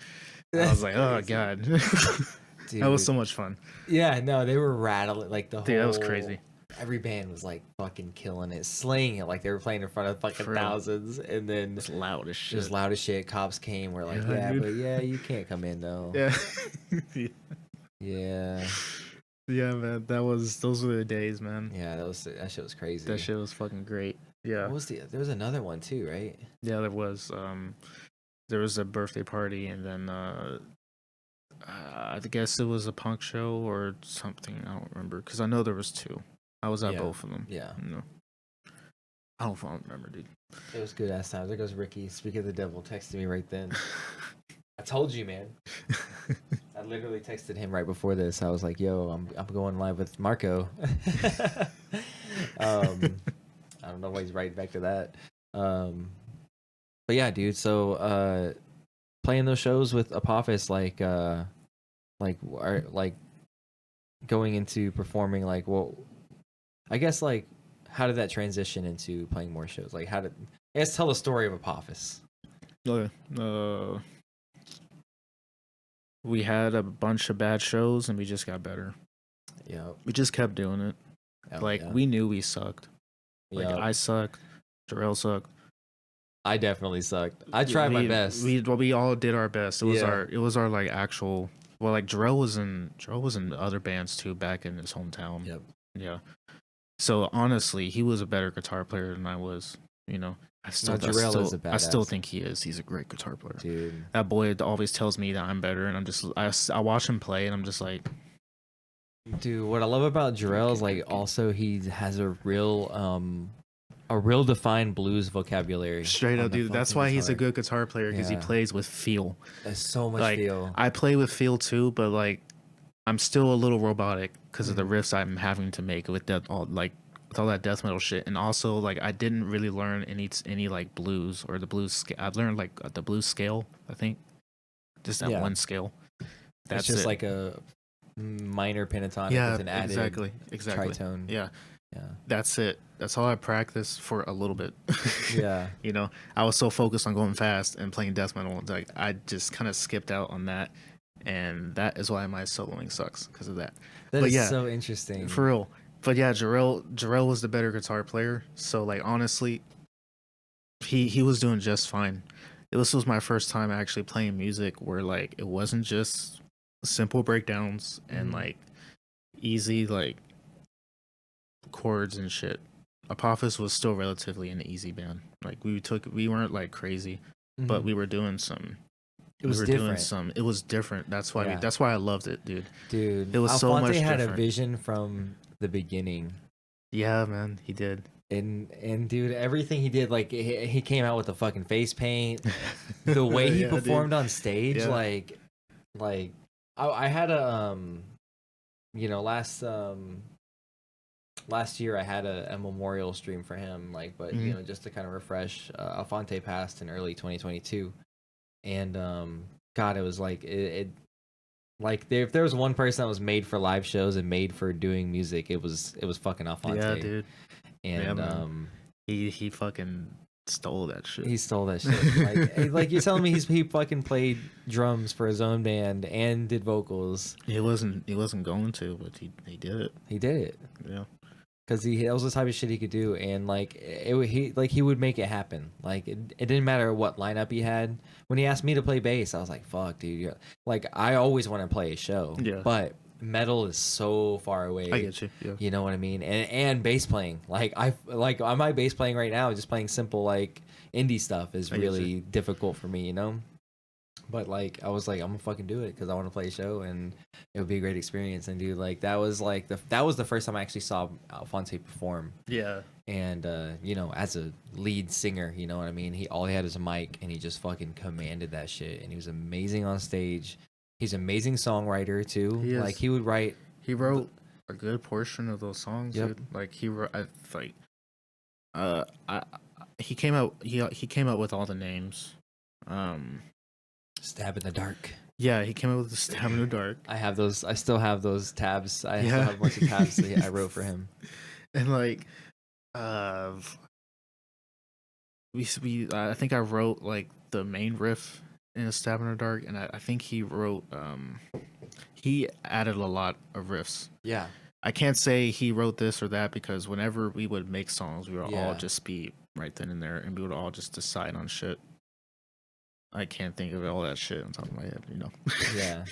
I was like, oh god. Dude. That was so much fun. Yeah, no, they were rattling like the whole. Dude, that was crazy. Every band was like fucking killing it, slaying it, like they were playing in front of fucking thousands, and then it's loud as shit. Just loud as shit. Cops came. We're like, yeah, you can't come in though. Yeah. Yeah. Yeah, man. Those were the days, man. Yeah, that shit was crazy. That shit was fucking great. Yeah. There was another one too, right? Yeah, there was. There was a birthday party, and then I guess it was a punk show or something. I don't remember because I know there was 2. I was at both of them. Yeah. No. I don't remember, dude. It was good ass times. There goes Ricky. Speak of the devil, texted me right then. I told you, man. I literally texted him right before this. I was like, "Yo, I'm going live with Marco." I don't know why he's writing back to that. But yeah, dude. So playing those shows with Apophis, like going into performing, like, well, I guess like how did that transition into playing more shows? Like, I guess tell the story of Apophis. Okay. We had a bunch of bad shows and we just got better. Yeah. We just kept doing it. We knew we sucked. Like, I sucked. Jarrell sucked. I definitely sucked. I tried my best. We all did our best. It was our like actual. Well, like Jarrell was in other bands too back in his hometown. Yep. Yeah. So honestly, he was a better guitar player than I was. You know, I still think he is. He's a great guitar player. Dude. That boy always tells me that I'm better, and I watch him play, and I'm just like, dude. What I love about Jarrell is like also he has a real defined blues vocabulary. Straight up, dude. That's why he's a good guitar player, because he plays with feel. There's so much feel. I play with feel too, but like I'm still a little robotic because of the riffs I'm having to make with all that death metal shit. And also, like, I didn't really learn any like blues or the blues scale. I've learned like the blues scale, I think, just that one scale. That's just like a minor pentatonic with an added exactly tritone. Yeah. That's it. That's all I practiced for a little bit. Yeah. You know, I was so focused on going fast and playing death metal, like I just kind of skipped out on that, and that is why my soloing sucks, because of that. That is so interesting. For real. But yeah, Jarrell was the better guitar player. So like honestly, he was doing just fine. This was my first time actually playing music where like it wasn't just simple breakdowns and like easy like chords and shit. Apophis was still relatively an easy band. Like we weren't like crazy, but we were doing some. It was different. It was different. That's why Yeah. that's why I loved it, dude. Dude, It was so much Alphonse had a different. vision from the beginning. Yeah, man, he did. And dude, everything he did, like he came out with the fucking face paint, the way he Yeah, performed dude. on stage, Yeah. like I had a you know, last year I had a memorial stream for him, like, but you know, just to kind of refresh, Alphonse passed in early 2022, and God, it was like it like if there was one person that was made for live shows and made for doing music, it was fucking Alphonse. Yeah, dude. And Yeah, he fucking stole that shit. he stole that shit. Like you're telling me he fucking played drums for his own band and did vocals. He wasn't going to, but he did it. He did it. Yeah. Because that was the type of shit he could do, and like he would make it happen. Like it didn't matter what lineup he had. When he asked me to play bass, I was like, "Fuck, dude!" Like I always want to play a show, Yeah. But metal is so far away. I get you. Yeah. You know what I mean? And bass playing, like on my bass playing right now, just playing simple like indie stuff is really difficult for me. You know. But like I was like, I'm gonna fucking do it because I want to play a show and it would be a great experience. And dude, like that was the first time I actually saw Alphonse perform. Yeah. And you know, as a lead singer, you know what I mean. All he had was a mic, and he just fucking commanded that shit. And he was amazing on stage. He's an amazing songwriter too. Like he would write. He wrote a good portion of those songs. Yep. Dude. Like he wrote, he came out. He came out with all the names. Stab in the Dark. Yeah, he came out with the Stab in the Dark. I have those. I still have those tabs. I still have a bunch of tabs that I wrote for him. And like, we I think I wrote like the main riff in a Stab in the Dark, and I think he wrote he added a lot of riffs. Yeah. I can't say he wrote this or that because whenever we would make songs, we would all just be right then and there, and we would all just decide on shit. I can't think of all that shit on top of my head, you know. Yeah.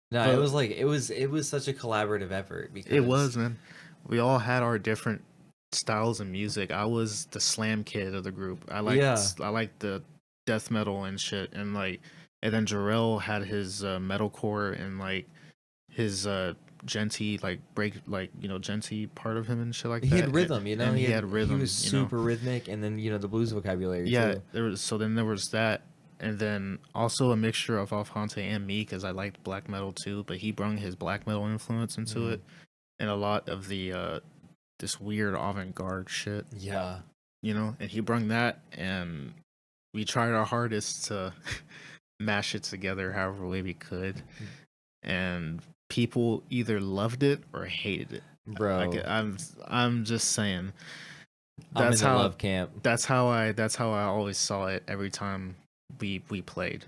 No, but it was such a collaborative effort because it was, man. We all had our different styles of music. I was the slam kid of the group. I liked the death metal and shit, and then Jarrell had his metalcore and like his genty genty part of him and shit like that. He had rhythm, you know. And he had rhythm. He was super rhythmic, and then the blues vocabulary. Yeah, too. there was that. And then also a mixture of Alphonse and me because I liked black metal too, but he brought his black metal influence into it, and a lot of the this weird avant-garde shit. Yeah, you know, and he brought that, and we tried our hardest to mash it together however way we could, and people either loved it or hated it. Bro, I'm just saying. That's how love camp. That's how I always saw it every time we played.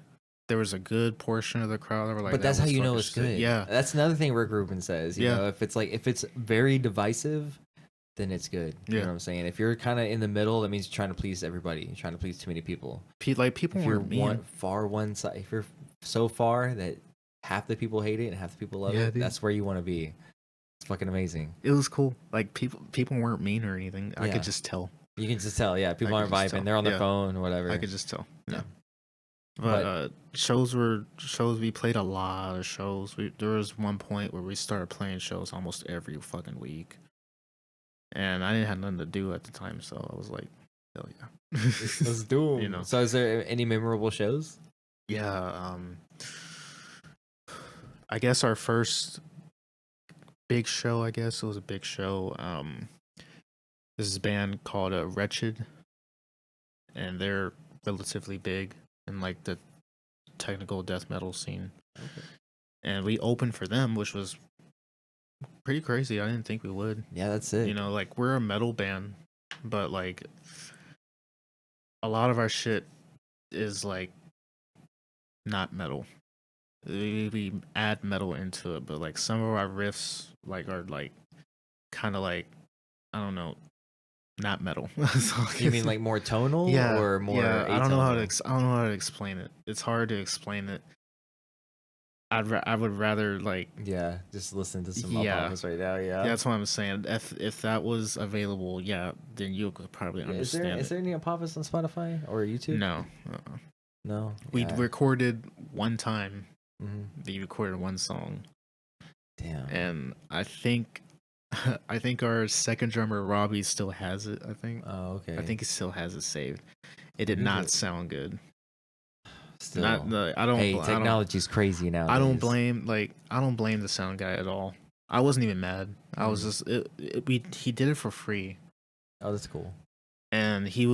There was a good portion of the crowd that were like, but that's how you know it's good. Yeah, that's another thing Rick Rubin says. You know, if it's very divisive, then it's good. You know what I'm saying? If you're kind of in the middle, that means you're trying to please everybody. You're trying to please too many people. People if you're one side, if you're so far that half the people hate it and half the people love it, dude. That's where you want to be. It's fucking amazing. It was cool. Like people weren't mean or anything. I could just tell. You can just tell. Yeah, people aren't vibing. They're on their phone or whatever. I could just tell. Yeah. But shows we played a lot of shows. There was one point where we started playing shows almost every fucking week, and I didn't have nothing to do at the time, so I was like, hell yeah, let's do them. You know. So is there any memorable shows? Yeah. I guess our first big show. I guess it was a big show. This is a band called Wretched, and they're relatively big in like the technical death metal scene. Okay. And we opened for them, which was pretty crazy. I didn't think we would. Yeah, that's it. You know, like we're a metal band, but like a lot of our shit is like not metal. We add metal into it, but like some of our riffs like are like kind of like, I don't know, not metal. So you mean like more tonal, or more? Yeah, I don't know how to explain it. It's hard to explain it. I would rather like Yeah, just listen to some yeah. Apophis right now. Yeah. That's what I'm saying. If that was available, yeah, then you could probably Yeah, understand is there any Apophis on Spotify or YouTube? No, No. we Yeah. recorded one time. Mhm. We recorded one song, Damn. and I think our second drummer Robbie still has it. I think. Oh, okay. I think he still has it saved. It did need not to- sound good. Still. Not the. I don't. Hey, technology's crazy now. I don't blame the sound guy at all. I wasn't even mad. I was just he did it for free. Oh, that's cool. And he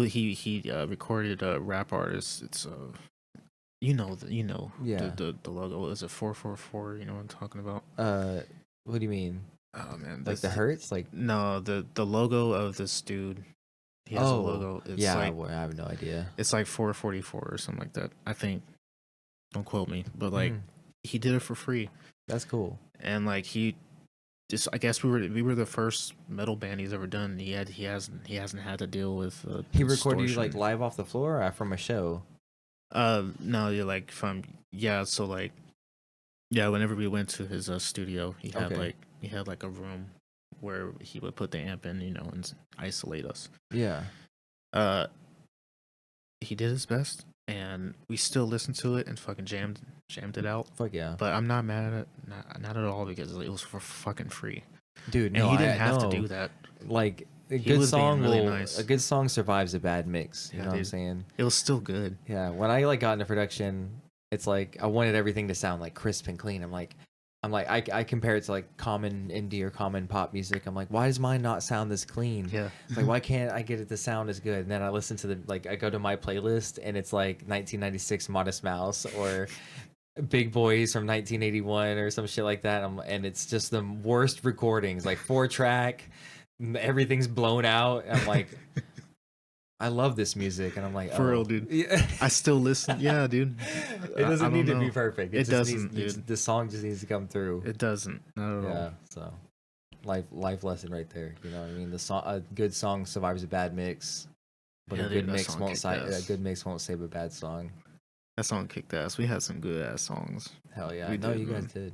recorded a rap artist. It's Yeah. the logo. Is it 444? You know what I'm talking about? What do you mean? Oh man, Like the Hertz? Like no, the logo of this dude. He has a logo. It's yeah, like, I have no idea. it's like 444 or something like that. I think. Don't quote me, but like he did it for free. That's cool. And like he just, I guess we were the first metal band he's ever done. He hasn't had to deal with. He recorded you distortion. like live off the floor or from a show? No, you're like from so like whenever we went to his studio, he had like a room where he would put the amp in, and isolate us. Yeah. He did his best, and we still listened to it and fucking jammed it out. Fuck yeah. But I'm not mad at it, not at all, because it was for fucking free. Dude, And no, he didn't have to do that. Like a He good was being song really nice. a good song survives a bad mix. You know what I'm dude. saying? It was still good. Yeah. When I like got into production, it's like I wanted everything to sound like crisp and clean. I compare it to like common indie or common pop music. I'm like, why does mine not sound this clean? Yeah. It's like, why can't I get it to sound as good? And then I listen to I go to my playlist and it's like 1996 Modest Mouse or Big Boys from 1981 or some shit like that. And it's just the worst recordings, like 4-track, everything's blown out. I'm like, I love this music, and I'm like, For real, dude. Yeah. I still listen. Yeah, dude. It doesn't need to be know. perfect. It doesn't, dude. The song just needs to come through. It doesn't. Not at all. Yeah. So, life lesson right there. You know what I mean? A good song survives a bad mix, but Yeah, a dude, good that mix song won't kicked ass. a good mix won't save a bad song. That song kicked ass. We had some good ass songs. Hell yeah. We No, did, you guys man. did.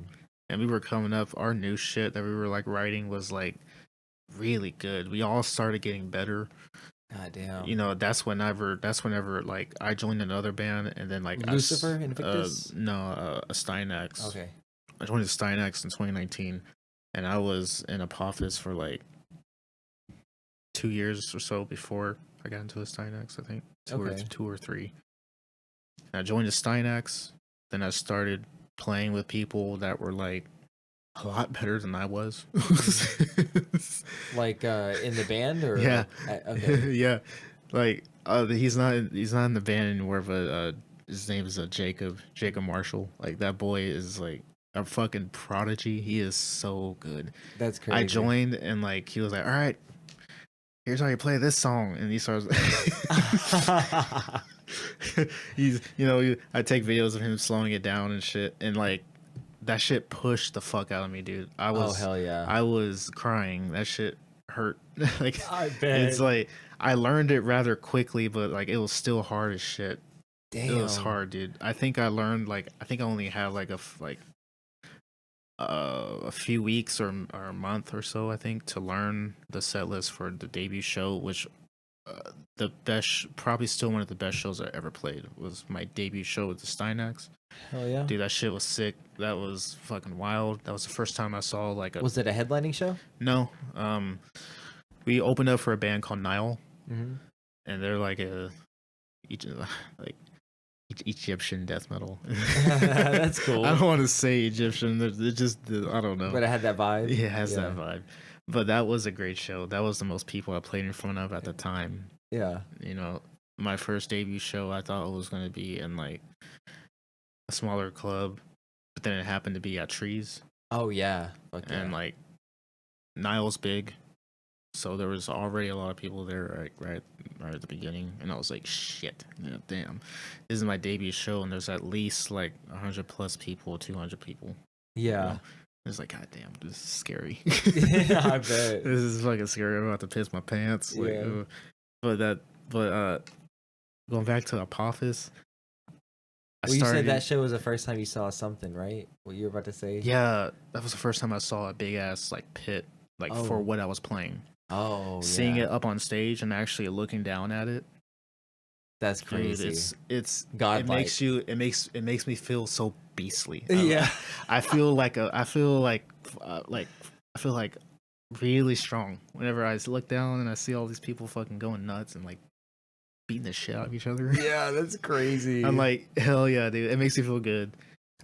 And we were coming up. Our new shit that we were like writing was like really good. We all started getting better. God damn. That's whenever like I joined another band, and then like Lucifer, Invictus? a Steinex. Okay. I joined the Steinex in 2019, and I was in Apophis for like 2 years or so before I got into the Steinex. I think two or three. And I joined the Steinex, then I started playing with people that were like a lot better than I was. Like in the band or Yeah. Okay. Yeah, like he's not in the band anymore, but his name is Jacob Marshall. Like that boy is like a fucking prodigy. He is so good. That's crazy. I joined, and like he was like, all right, here's how you play this song, and he starts I take videos of him slowing it down and shit, and like that shit pushed the fuck out of me, dude. Oh hell yeah. I was crying. That shit hurt. Like I bet. it's like I learned it rather quickly, but like it was still hard as shit. Damn. It was hard, dude. I think I learned I only had like a few weeks or a month or so, I think, to learn the set list for the debut show, which the best, probably still one of the best shows I ever played was my debut show with the Steinex. Hell yeah. Dude, that shit was sick. That was fucking wild. That was the first time I saw like a. Was it a headlining show? No. We opened up for a band called Nile, Mm-hmm. and they're like Egyptian death metal. That's cool. I don't want to say Egyptian. They're just I don't know. But it had that vibe. Yeah, it has that vibe. But that was a great show. That was the most people I played in front of at the time. Yeah. My first debut show, I thought it was going to be in like a smaller club, but then it happened to be at Trees. Oh yeah. Fuck yeah. And like Nile's big, so there was already a lot of people there right at the beginning, and I was like, shit, damn, this is my debut show, and there's at least like 100 plus people, 200 people. Yeah. It's like, god damn, this is scary. Yeah, I bet. This is fucking scary. I'm about to piss my pants. Like, Yeah. But going back to Apophis, Well, you said that show was the first time you saw something, right? What you were about to say? Yeah, that was the first time I saw a big ass like pit, like for what I was playing. Oh, seeing it up on stage and actually looking down at it. That's crazy. Dude, it's godlike. It makes me feel so beastly. Yeah. I feel like really strong whenever I look down and I see all these people fucking going nuts and like beating the shit out of each other. Yeah, that's crazy. I'm like, hell yeah, dude. It makes me feel good.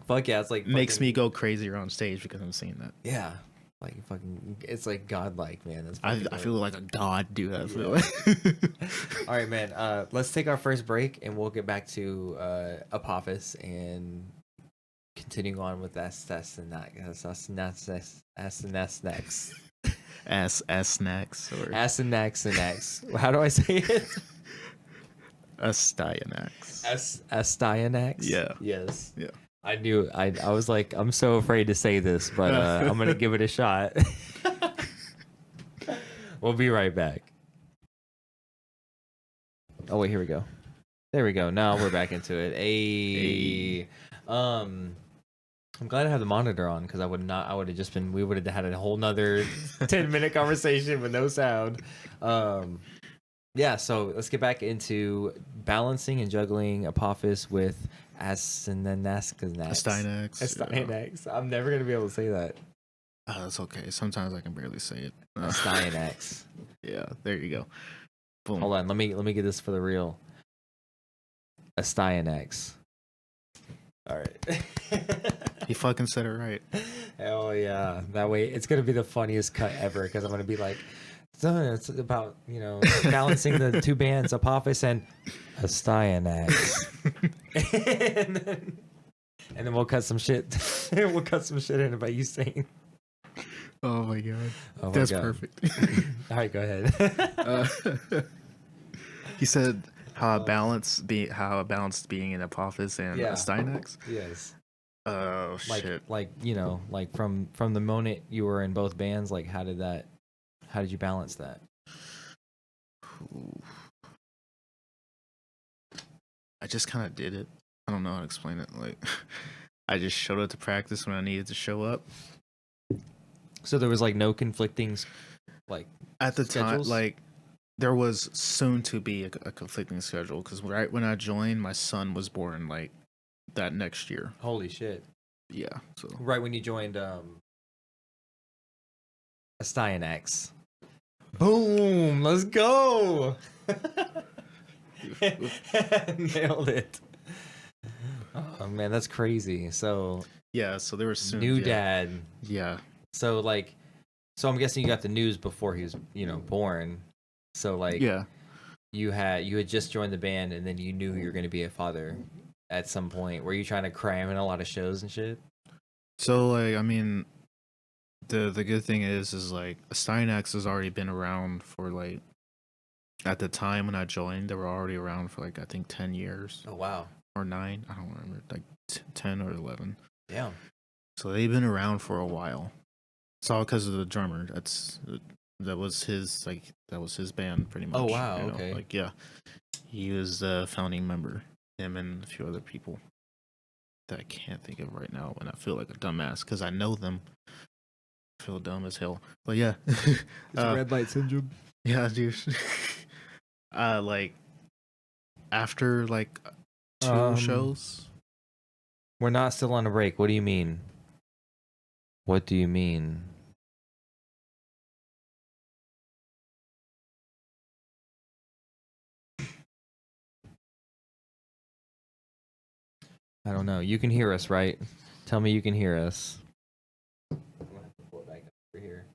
Fuck yeah, it's like makes me go crazier on stage because I'm seeing that. Yeah. Like fucking, it's like godlike, man. That's I feel like a god, dude. I feel like. All right, man. Let's take our first break, and we'll get back to Apophis and continuing on with S next. S next or S and X. How do I say it? Astyanax. Astyanax. Yeah. Yes. Yeah. I knew. I was like, I'm so afraid to say this, but I'm gonna give it a shot. We'll be right back. Oh wait, here we go. There we go. Now we're back into it. I'm glad I have the monitor on because I would have just been. We would have had a whole nother 10-minute conversation with no sound. Yeah. So let's get back into balancing and juggling Apophis with Astyanax. I'm never gonna be able to say that. Oh, that's okay. Sometimes I can barely say it. Astyanax. Yeah, there you go. Boom. Hold on, let me get this for the real. Astyanax. All right. He fucking said it right. Hell yeah! That way, it's gonna be the funniest cut ever because I'm gonna be like, so it's about balancing the two bands, Apophis and Astyanax. and then we'll cut some shit. We'll cut some shit in about you saying. Oh my god, oh my that's god. Perfect. All right, go ahead. He said how a balance being in Apophis and Astyanax. Yes. Oh shit! Like from the moment you were in both bands, like how did you balance that? I just kind of did it. I don't know how to explain it. Like, I just showed up to practice when I needed to show up. So there was like no conflicting, like at the schedules? time, like there was soon to be a conflicting schedule because right when I joined, my son was born like that next year. Holy shit! Yeah. So right when you joined Astyanax. Boom! Let's go. Nailed it. Oh man, that's crazy. So yeah, so there was soon new dad. Yeah. So I'm guessing you got the news before he was, born. So like you had just joined the band and then you knew you were going to be a father at some point. Were you trying to cram in a lot of shows and shit? So like I mean the good thing is like Astyanax has already been around for like at the time when I joined, they were already around for like I think 10 years. Oh wow. Or 9, I don't remember, like 10 or 11. Yeah. So they've been around for a while. It's all because of the drummer. That was his band pretty much. Oh wow, okay. Like yeah, he was the founding member. Him and a few other people that I can't think of right now, and I feel like a dumbass because I know them. I feel dumb as hell, but yeah, it's red light syndrome. Yeah, dude. Like after like 2 shows. We're not still on a break. What do you mean? What do you mean? I don't know. You can hear us, right? Tell me you can hear us. I'm gonna have to pull it back up over here.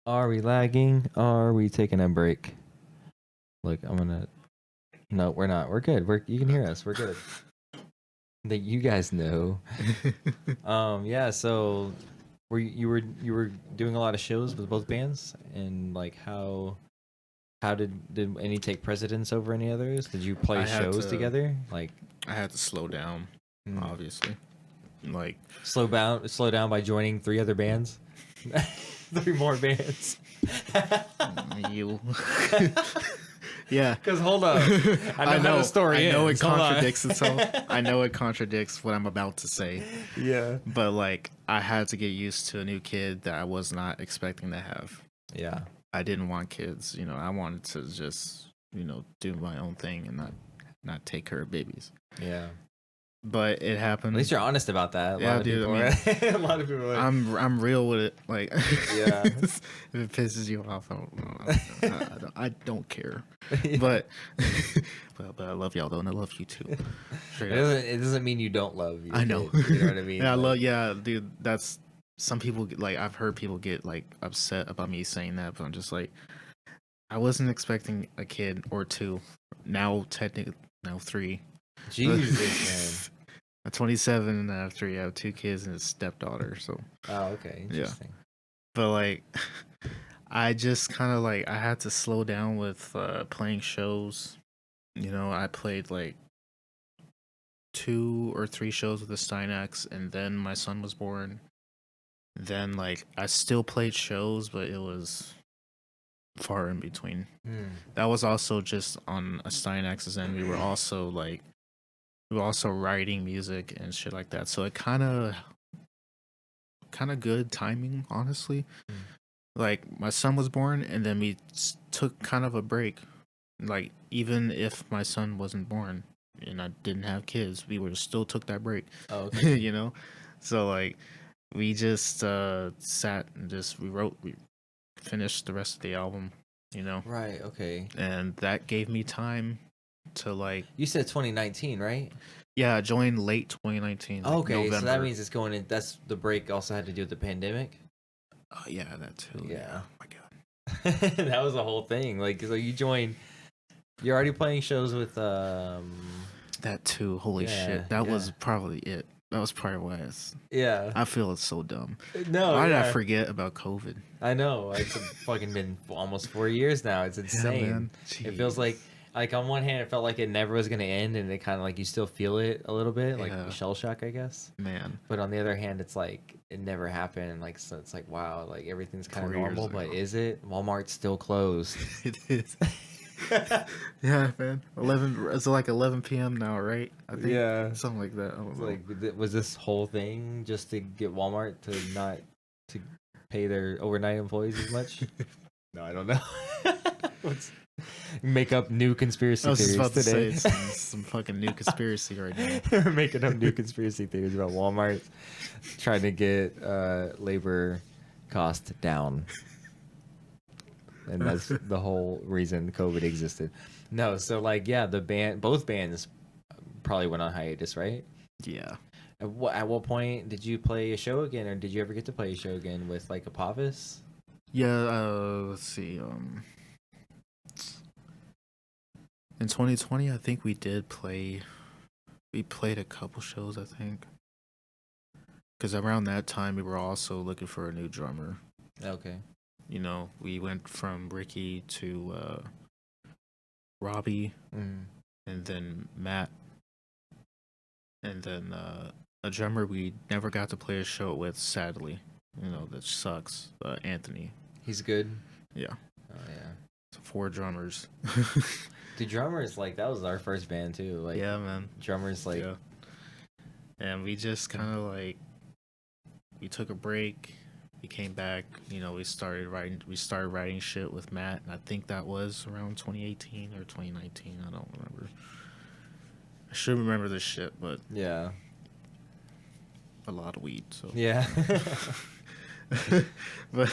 Are we lagging? Are we taking a break? Look, No, we're not. We're good. You can hear us. We're good. That you guys know. Yeah. So, you were doing a lot of shows with both bands, and like how did any take precedence over any others? Did you play shows together? Like I had to slow down, obviously. Like slow down by joining 3 other bands, 3 more bands. you. Yeah. Because hold up, I know how the story I know ends. it Hold on. contradicts itself. I know it contradicts what I'm about to say. Yeah. But like, I had to get used to a new kid that I was not expecting to have. Yeah. I didn't want kids. You know, I wanted to just, you know, do my own thing and not take care of babies. Yeah. But it happened. At least you're honest about that. Yeah, dude, I mean, a lot of people. Are like, I'm real with it. Like, Yeah. if it pisses you off, I don't care. But but I love y'all though, and I love you too. it doesn't mean you don't love you. I know. You know what I mean? And I love, yeah, dude. That's some people like. I've heard people get like upset about me saying that, but I'm just like, I wasn't expecting a kid or 2. Now technically, now 3. Jesus, man. I'm 27 and I have 3. I have 2 kids and a stepdaughter. So. Oh, okay. Interesting. But like, I just kind of like I had to slow down with playing shows. You know, I played like 2 or 3 shows with the Steinecks, and then my son was born. Then like I still played shows, but it was far in between. That was also just on a Steinex's end. We were also writing music and shit like that. So it kind of good timing, honestly. Like my son was born, and then we took kind of a break. Like even if my son wasn't born and I didn't have kids, we would still took that break. Oh, okay. You know, so like we just sat and we finished the rest of the album. You know, Right. Okay. and that gave me time to like. You said 2019, right? Yeah, I joined late 2019. Like Okay, November. so that means it's going in. That's the break. Also had to do with the pandemic. Yeah, that too. Yeah. Oh my god. That was the whole thing. Like, so you joined. You're already playing shows with. That too. Holy Yeah, shit. That was yeah. probably it. That was probably why Yeah. I feel it's so dumb. No. Why did I yeah. forget about COVID? I know. It's fucking been almost 4 years now. It's insane. man. It feels like on one hand, it felt like it never was gonna end, and it kind of like you still feel it a little bit, like Yeah. shell shock, I guess. Man. But on the other hand, it's like it never happened. And like so, it's like wow, like everything's kind of 4 years normal. But ago. is it? Walmart's still closed. It is. Yeah, man. 11. It's like 11 p.m. now, right? I think. Yeah. Something like that. I don't It's know. like, was this whole thing just to get Walmart to not to pay their overnight employees as much? No, I don't know. Make up new conspiracy I was just theories about to today. say some fucking new conspiracy right now. We're making up new conspiracy theories about Walmart trying to get labor cost down. And that's the whole reason COVID existed. No, so like yeah, both bands probably went on hiatus, right? Yeah. At what point did you play a show again, or did you ever get to play a show again with like Apophis? Yeah, let's see. In 2020, I think we did play. We played a couple shows, I think. Because around that time, we were also looking for a new drummer. Okay. You know, we went from Ricky to Robbie, and then Matt, and then a drummer we never got to play a show with, sadly. You know, that sucks. Anthony. He's good. Yeah. Oh yeah. So 4 drummers. The drummers, like that was our first band too. Like Yeah, man. drummers, like Yeah. And we just kind of like, we took a break. We came back. You know, we started writing shit with Matt. And I think that was around 2018 or 2019. I don't remember. I should remember this shit, but yeah, a lot of weed. So yeah. but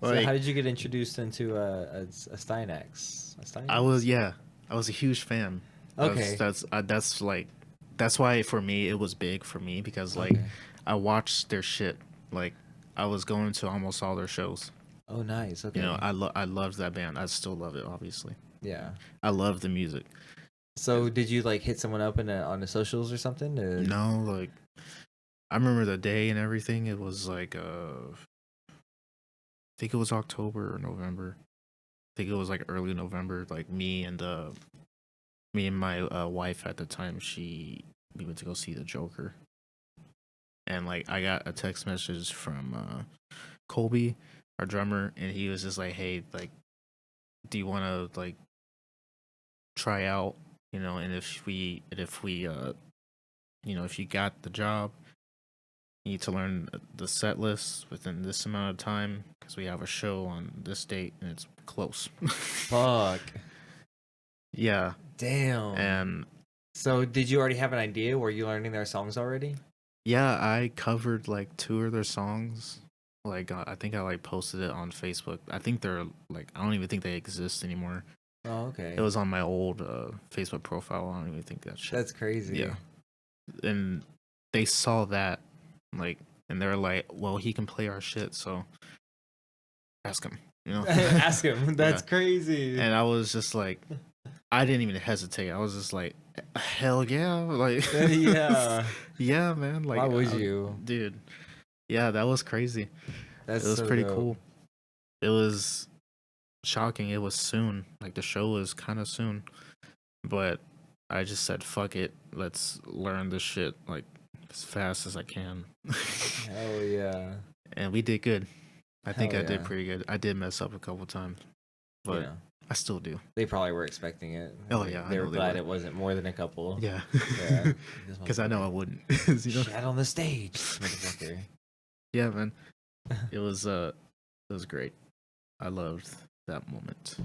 So like, how did you get introduced into a Steinex? I was a huge fan. Okay. That's why for me it was big for me, because like Okay. I watched their shit. Like I was going to almost all their shows. Oh, nice. Okay. You know, I loved that band. I still love it, obviously. Yeah. I love the music. So did you like hit someone up on the socials or something? Or? No, like I remember the day and everything. It was like I think it was October or November. I think it was like early November. Like me and my wife at the time, we went to go see the Joker. And like I got a text message from Colby, our drummer, and he was just like, "Hey, like, do you want to like try out? You know, and if we you know, if you got the job, you need to learn the set list within this amount of time because we have a show on this date and it's close." Fuck. Yeah. Damn. And so, did you already have an idea? Were you learning their songs already? yeah, I covered like 2 of their songs. Like I think I like posted it on Facebook. I think they're like I don't even think they exist anymore. Oh, okay. It was on my old Facebook profile. I don't even think that shit. That's crazy. Yeah. And they saw that, like, and they're like, "Well, he can play our shit, so ask him." You know, Ask him. That's crazy. And I was just like, I didn't even hesitate. I was just like, "Hell yeah!" Like, yeah, yeah, man. Like, why would you, dude? Yeah, that was crazy. That's it was so pretty dope. cool. It was shocking. It was soon. Like the show was kind of soon, but I just said, "Fuck it, let's learn this shit like as fast as I can." Hell yeah! And we did good. I think I Hell did yeah. pretty good. I did mess up a couple times, but Yeah. I still do. They probably were expecting it. Oh yeah, they I were know glad were. it wasn't more than a couple. Yeah, Yeah. because I know I wouldn't. You know? Shit on the stage, motherfucker. Yeah, man. It was great. I loved that moment.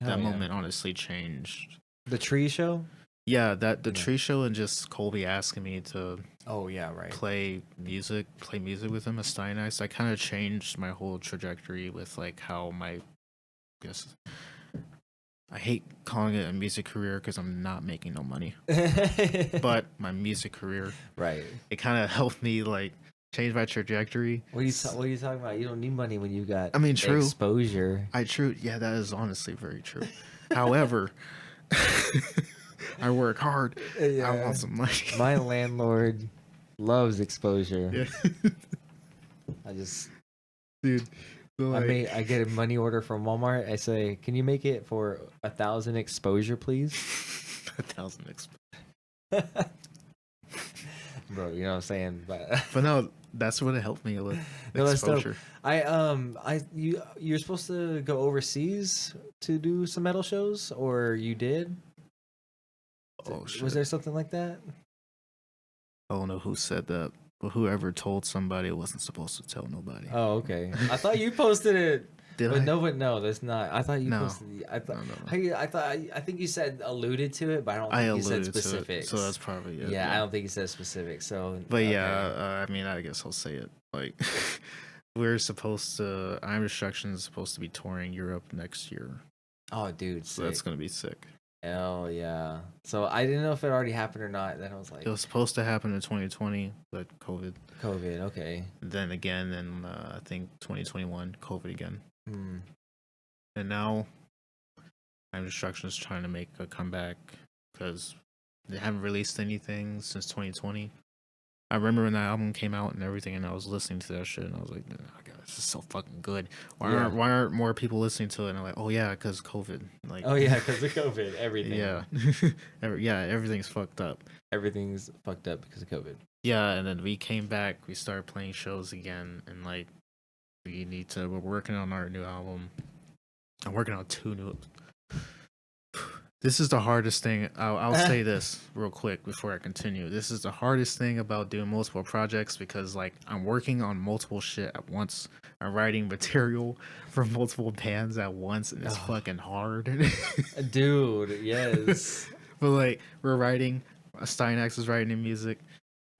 Hell That yeah. moment honestly changed. The tree show. Yeah, that the Yeah. tree show and just Colby asking me to Oh yeah, right. play music with him at Steinites. That kind of changed my whole trajectory with like how my, I guess, I hate calling it a music career because I'm not making no money, but my music career, right. it kind of helped me like change my trajectory. What are you talking about? You don't need money when you got. I mean, true exposure. Yeah, that is honestly very true. However, I work hard. Yeah. I want some money. My landlord loves exposure. Yeah. I just, Dude. So I get a money order from Walmart. I say, can you make it for 1,000 exposure, please? 1,000 Bro, you know what I'm saying? But no, that's what it helped me with No, that's dope. exposure. You're supposed to go overseas to do some metal shows, or you did? Oh shit! Was there something like that? I don't know who said that, but whoever told somebody it wasn't supposed to tell nobody. Oh, okay. I thought you posted it. Did but I? No, that's not. I thought you No. posted. I thought. No. I think you said alluded to it, but I don't think you said alluded to it, specifics. so that's probably it. Yeah, I don't think you said specifics. So, But okay. yeah, I mean, I guess I'll say it. Like, we're supposed to. Iron Destruction is supposed to be touring Europe next year, Oh, dude, so that's gonna be sick. Hell yeah. So I didn't know if it already happened or not. Then I was like, It was supposed to happen in 2020, but COVID. okay. Then again, in I think 2021, COVID again. Hmm. And now, Iron Destruction is trying to make a comeback because they haven't released anything since 2020. I remember when that album came out and everything, and I was listening to that shit, and I was like, "Oh God, this is so fucking good. Why aren't more people listening to it?" And I'm like, "Oh yeah, because COVID." Like, Oh yeah, because of COVID, everything. yeah, everything's fucked up. Everything's fucked up because of COVID. Yeah, and then we came back, we started playing shows again, and like, we're working on our new album. I'm working on 2 new. This is the hardest thing. I'll say this real quick before I continue. This is the hardest thing about doing multiple projects because, like, I'm working on multiple shit at once. I'm writing material for multiple bands at once, and it's fucking hard. Dude, yes. But, like, we're writing. Steinax is writing new music.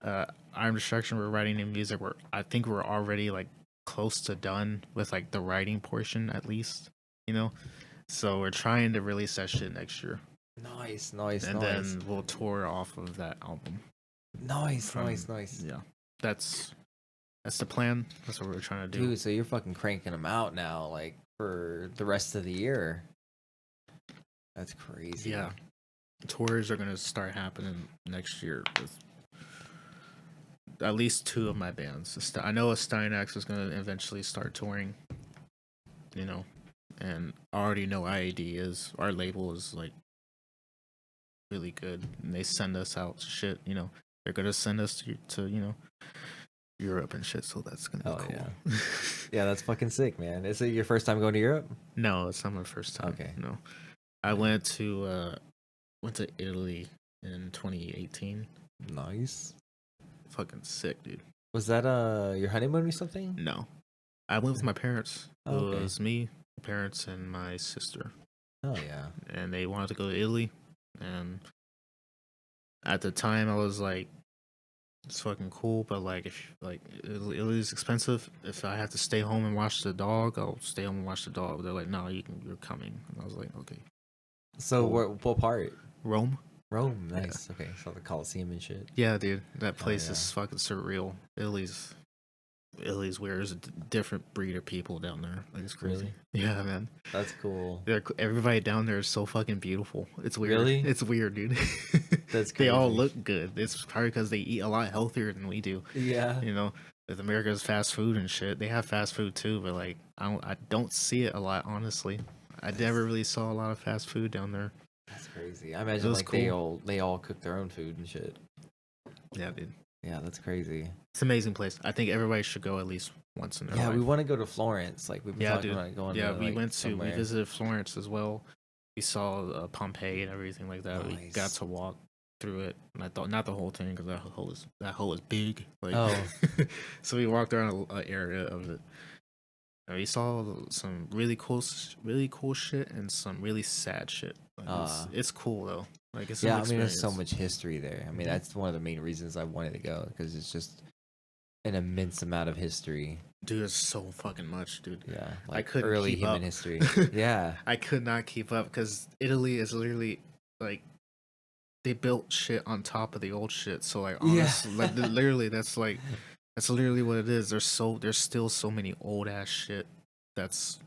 Iron Destruction, we're writing new music. I think we're already, like, close to done with, like, the writing portion, at least, you know? So we're trying to release that shit next year. Nice. And then we'll tour off of that album. Nice. Yeah. That's the plan. That's what we're trying to do. Dude, so you're fucking cranking them out now, like, for the rest of the year. That's crazy. Yeah. Tours are going to start happening next year with at least 2 of my bands. I know Steinax is going to eventually start touring, you know. And I already know our label is like really good, and they send us out shit. You know, they're gonna send us to you know, Europe and shit, so that's gonna be cool. Yeah. Yeah, that's fucking sick, man. Is it your first time going to Europe? No, it's not my first time. Okay. No, I went to Italy in 2018. Nice. Fucking sick, dude. Was that your honeymoon or something? No, I went with my parents. Oh, okay. It was me, my parents, and my sister. Oh yeah. And they wanted to go to Italy, and at the time I was like, it's fucking cool, but like if like Italy's expensive, if I have to stay home and watch the dog, I'll stay home and watch the dog. They're like, no, you're coming. And I was like, okay. So Cool. what part? Rome. Nice. Okay, so the Colosseum and shit. Yeah, dude, that place yeah. is fucking surreal. Italy's where there's a different breed of people down there. Like, it's crazy. Really? Yeah, man. That's cool. Everybody down there is so fucking beautiful. It's weird. Really? It's weird, dude. That's They all crazy. look good. It's probably because they eat a lot healthier than we do. Yeah. You know, with America's fast food and shit, they have fast food too, but like I don't see it a lot, honestly. I never really saw a lot of fast food down there. That's crazy. I imagine was like cool. they all cook their own food and shit. Yeah, dude. Yeah, that's crazy. It's an amazing place. I think everybody should go at least once in their life. Yeah, we want to go to Florence. Like we've been Yeah, talking dude. about going. Yeah, to, we like, went to we somewhere. visited Florence as well. We saw Pompeii and everything like that. We got Nice. to walk through it, and I thought not the whole thing because that hole is big. Like, Oh. so we walked around an area of it. And we saw some really cool shit and some really sad shit. Like, it's cool though. Like, it's Yeah, an I mean, there's so experience. much history there. I mean, that's one of the main reasons I wanted to go because it's just an immense amount of history. Dude, it's so fucking much, dude. Yeah, I like couldn't early keep human up. history. Yeah, I could not keep up because Italy is literally like they built shit on top of the old shit. So like, honestly, like literally, that's literally what it is. There's still so many old ass shit that's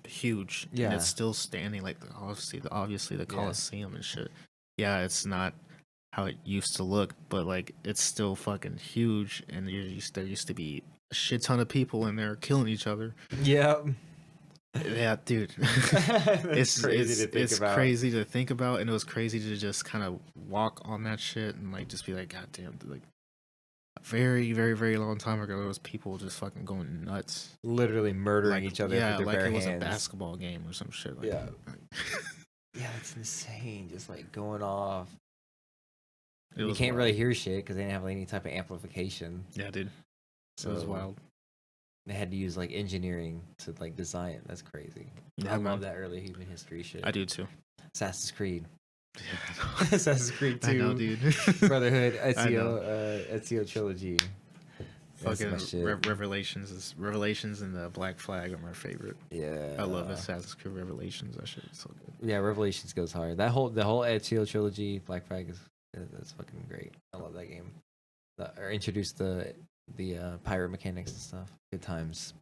huge. Yeah. And it's still standing. Like obviously the Colosseum and shit. Yeah, it's not how it used to look, but like it's still fucking huge. And there used to be a shit ton of people in there killing each other. yeah. Yeah, dude. It's crazy to think it's about. crazy to think about, and it was crazy to just kind of walk on that shit and like just be like, God damn, like a very, very, very long time ago, there was people just fucking going nuts, Literally murdering like each other yeah, with their like bare it was hands. a basketball game or some shit. Like, Yeah. Yeah, it's insane. Just like going off. You can't wild. really hear shit because they didn't have any type of amplification. Yeah, dude. So It was wild. They had to use like engineering to like design it. That's crazy. Yeah, I man. love that early human history shit. I do too. Assassin's Creed. Yeah, Assassin's Creed 2. I know, dude. Brotherhood, I know. Ezio trilogy. That's my Fucking shit. Revelations and the Black Flag are my favorite. Yeah. I love Assassin's Creed Revelations. That shit is so good. Yeah, Revelations goes hard. The whole Ezio trilogy, Black Flag that's fucking great. I love that game. Or introduced the pirate mechanics and stuff. Good times.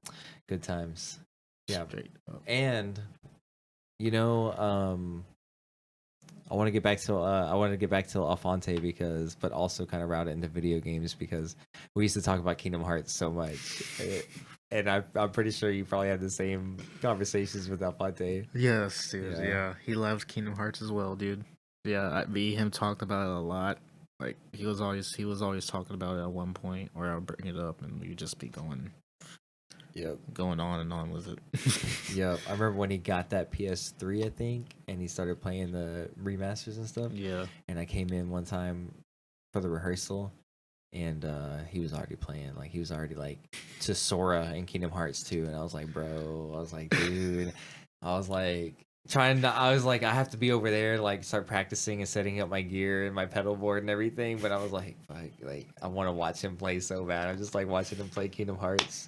Good times. Yeah. Straight up. And you know, I want to get back to Alphonte but also kind of route it into video games because we used to talk about Kingdom Hearts so much, and I'm pretty sure you probably had the same conversations with Alphonte. Yes, dude. Yeah. Yeah. He loved Kingdom Hearts as well, dude. Yeah, me him talked about it a lot. Like he was always talking about it at one point, or I would bring it up, and we'd just be going on and on with it. Yep. I remember when he got that PS3, I think, and he started playing the remasters and stuff. Yeah. And I came in one time for the rehearsal, and he was already playing. Like, he was already, like, to Sora in Kingdom Hearts 2. And I was like, bro. I was like, dude. I was like, I have to be over there, like, start practicing and setting up my gear and my pedal board and everything. But I was like, fuck, like, I want to watch him play so bad. I'm just, like, watching him play Kingdom Hearts.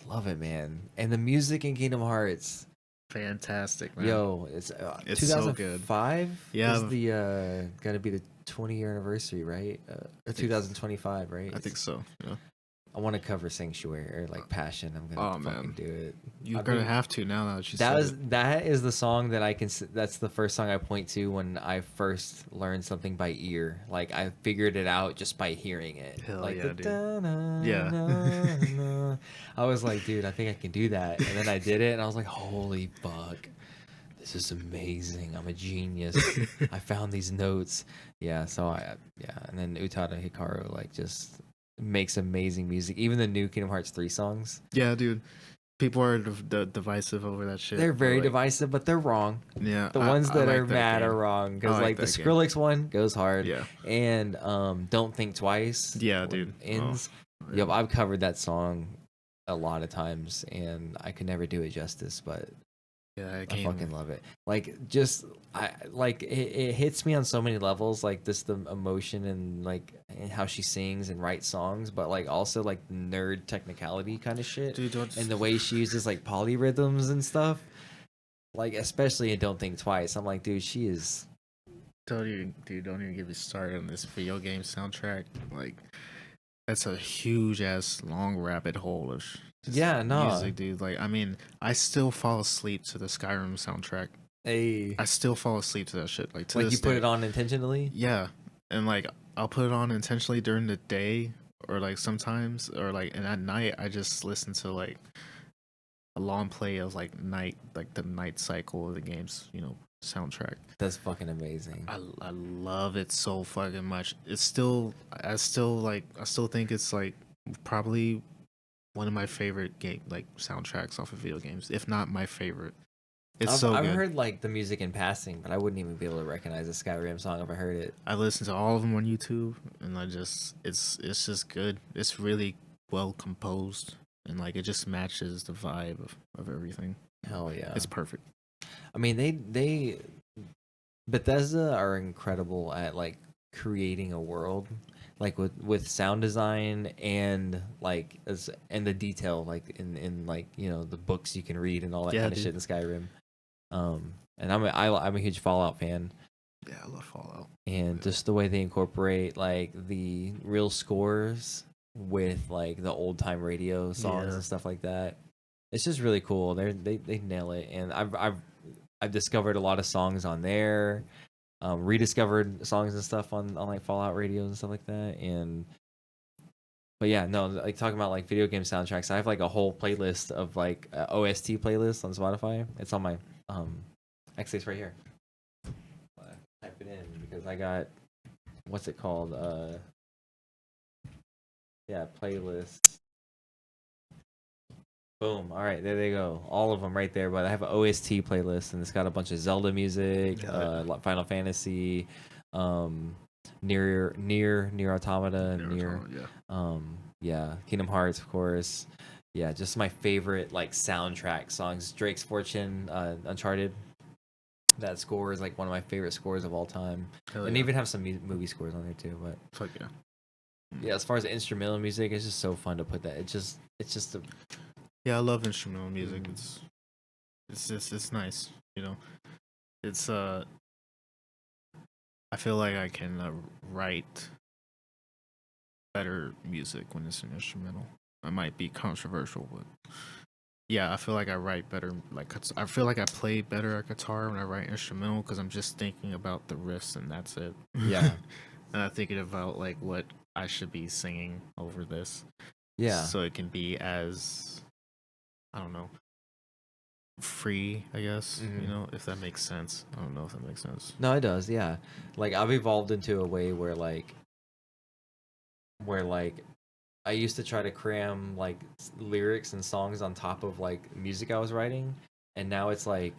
Love it, man. And the music in Kingdom Hearts. Fantastic, man. Yo, it's It's so good. 2005 Yeah. is the gonna be the 20-year anniversary, right? I think 2025, right? I think so. Yeah. I want to cover Sanctuary or like Passion. I'm gonna fucking man. do it. You're gonna have to now that you That said it. that is the song that I can. That's the first song I point to when I first learned something by ear. Like I figured it out just by hearing it. Hell like yeah, the dude. da-na, Yeah. na-na. I was like, dude, I think I can do that. And then I did it, and I was like, holy fuck, this is amazing. I'm a genius. I found these notes. Yeah. So and then Utada Hikaru like just makes amazing music. Even the new Kingdom Hearts 3 songs. Yeah, dude. People are divisive over that shit. They're very like, divisive, but they're wrong. Yeah, The ones that like are mad game. are wrong because like like the that game. Skrillex one goes hard. Yeah. And Don't Think Twice. Yeah, when dude. it ends. Oh, Yep, I've covered that song a lot of times, and I could never do it justice, but yeah, I fucking love it. Like, just it hits me on so many levels. Like this, the emotion and like and how she sings and writes songs, but like also like nerd technicality kind of shit, Dude, and the way she uses like polyrhythms and stuff. Like especially in Don't Think Twice, I'm like, dude, she is. Don't even get me started on this video game soundtrack. Like, that's a huge ass long rabbit hole of music, dude. Like, I mean, I still fall asleep to the Skyrim soundtrack. Hey, I still fall asleep to that shit. Like, like you put it on intentionally. Yeah, and like I'll put it on intentionally during the day, or like sometimes, or like, and at night I just listen to like a long play of like the night cycle of the game's soundtrack. That's fucking amazing. I love it so fucking much. It's still I still think it's like probably one of my favorite game like soundtracks off of video games, if not my favorite. It's I've good. heard like the music in passing, but I wouldn't even be able to recognize a Skyrim song if I heard it. I listen to all of them on YouTube, and it's just good. It's really well composed, and like it just matches the vibe of everything. Hell yeah, it's perfect. I mean, they Bethesda are incredible at like creating a world, like with sound design and like and the detail, like in like the books you can read and all that kind of shit in Skyrim. And I'm a huge Fallout fan. Yeah, I love Fallout. And just the way they incorporate like the real scores with like the old time radio songs and stuff like that. It's just really cool. They nail it. And I've discovered a lot of songs on there. Rediscovered songs and stuff on like Fallout radios and stuff like that. But yeah, no, like talking about like video game soundtracks, I have like a whole playlist of like OST playlist on Spotify. It's on my actually it's right here. Type it in because I got what's it called? Yeah, playlist. Boom. All right, there they go. All of them right there. But I have an OST playlist, and it's got a bunch of Zelda music, Final Fantasy, Near Automata, Kingdom Hearts, of course. Yeah, just my favorite like soundtrack songs. Drake's Fortune, Uncharted. That score is like one of my favorite scores of all time, and even have some movie scores on there too. But fuck yeah, yeah. As far as instrumental music, it's just so fun to put that. It's just a. Yeah, I love instrumental music. It's nice, It's I feel like I can write better music when it's an instrumental. I might be controversial, but yeah, I feel like I write better. Like I feel like I play better at guitar when I write instrumental because I'm just thinking about the riffs and that's it. Yeah, and I'm thinking about like what I should be singing over this. Yeah, so it can be as I don't know, free, I guess, if that makes sense. I don't know if that makes sense. No, it does, yeah. Like, I've evolved into a way where I used to try to cram, like, lyrics and songs on top of, like, music I was writing, and now it's, like,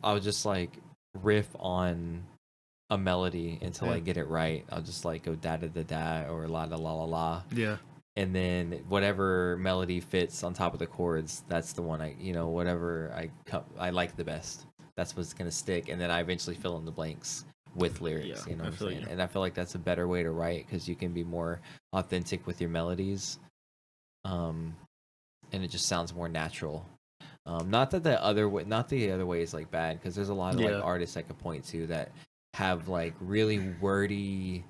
I'll just, like, riff on a melody until I get it right. I'll just, like, go da-da-da-da or la-la-la-la-la. Yeah. And then whatever melody fits on top of the chords, that's the one whatever I like the best. That's what's gonna stick. And then I eventually fill in the blanks with lyrics. You know what I'm saying? And I feel like that's a better way to write because you can be more authentic with your melodies. And it just sounds more natural. Not that the other way is like bad because there's a lot of like artists I could point to that have like really wordy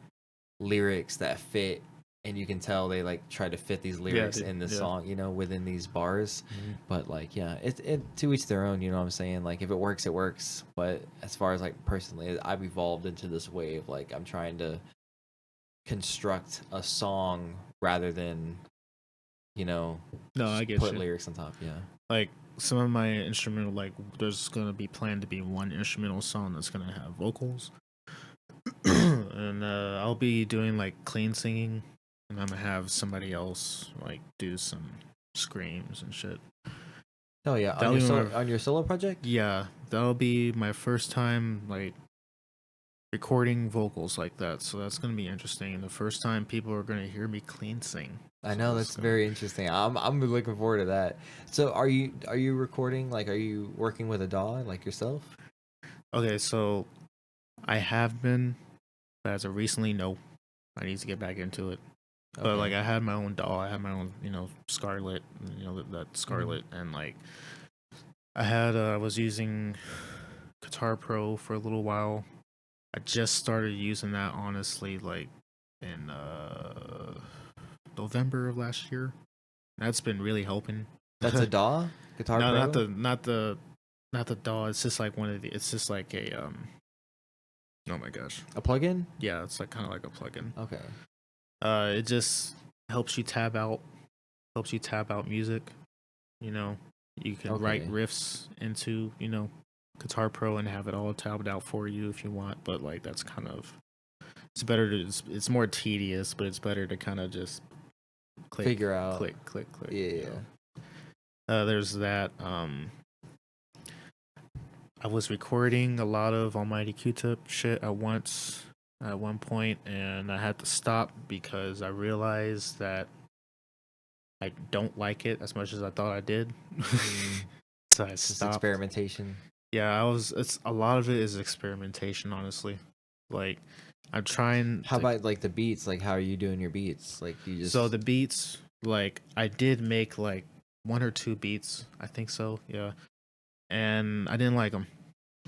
lyrics that fit. And you can tell they like try to fit these lyrics in the song, within these bars. But like, yeah, it to each their own. You know what I'm saying? Like, if it works, it works. But as far as like personally, I've evolved into this way of like I'm trying to construct a song rather than, I get put lyrics on top. Yeah, like some of my instrumental, like there's gonna be planned to be one instrumental song that's gonna have vocals, and I'll be doing like clean singing. and I'm gonna have somebody else like do some screams and shit. Oh yeah, That'll be my- on your solo project. Yeah, that'll be my first time like recording vocals like that. So that's gonna be interesting. The first time people are gonna hear me clean sing. I So know it's that's gonna- very interesting. I'm looking forward to that. So are you recording, like, are you working with a DAW like yourself? Okay, so I have been, but as of recently, no. I need to get back into it. But Okay. like I had my own DAW, I had my own, Scarlet, that Scarlet, Mm-hmm. and like I was using Guitar Pro for a little while. I just started using that honestly, like in November of last year. That's been really helping. That's a DAW, Guitar No, Pro. not the DAW. It's just like it's just like a Oh my gosh. A plugin. Yeah, it's like kind of like a plugin. Okay. It just helps you tab out music. You know, you can write Okay. riffs into Guitar Pro and have it all tabbed out for you if you want. But like that's kind of it's more tedious, but it's better to kind of just Figure out. click. Yeah. There's that. I was recording a lot of Almighty Q-Tip shit at one point, and I had to stop because I realized that I don't like it as much as I thought I did. So I It's just stopped. experimentation. Yeah, it's a lot of it is experimentation, honestly. Like I'm trying. How about like the beats? Like, how are you doing your beats? Like, you just So the beats, like I did make like 1 or 2 beats, I think so, yeah. And I didn't like them.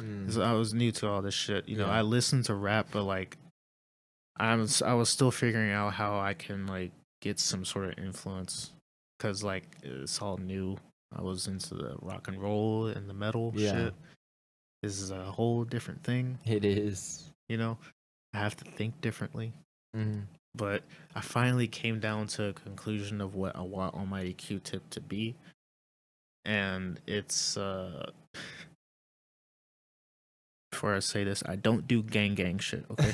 Mm. I was new to all this shit. Yeah. I listened to rap, but like I was still figuring out how I can like get some sort of influence, cuz like it's all new. I was into the rock and roll and the metal Yeah. shit. This is a whole different thing, It is. I have to think differently. Mm. But I finally came down to a conclusion of what I want Almighty Q-Tip to be. And it's before I say this, I don't do gang shit, okay?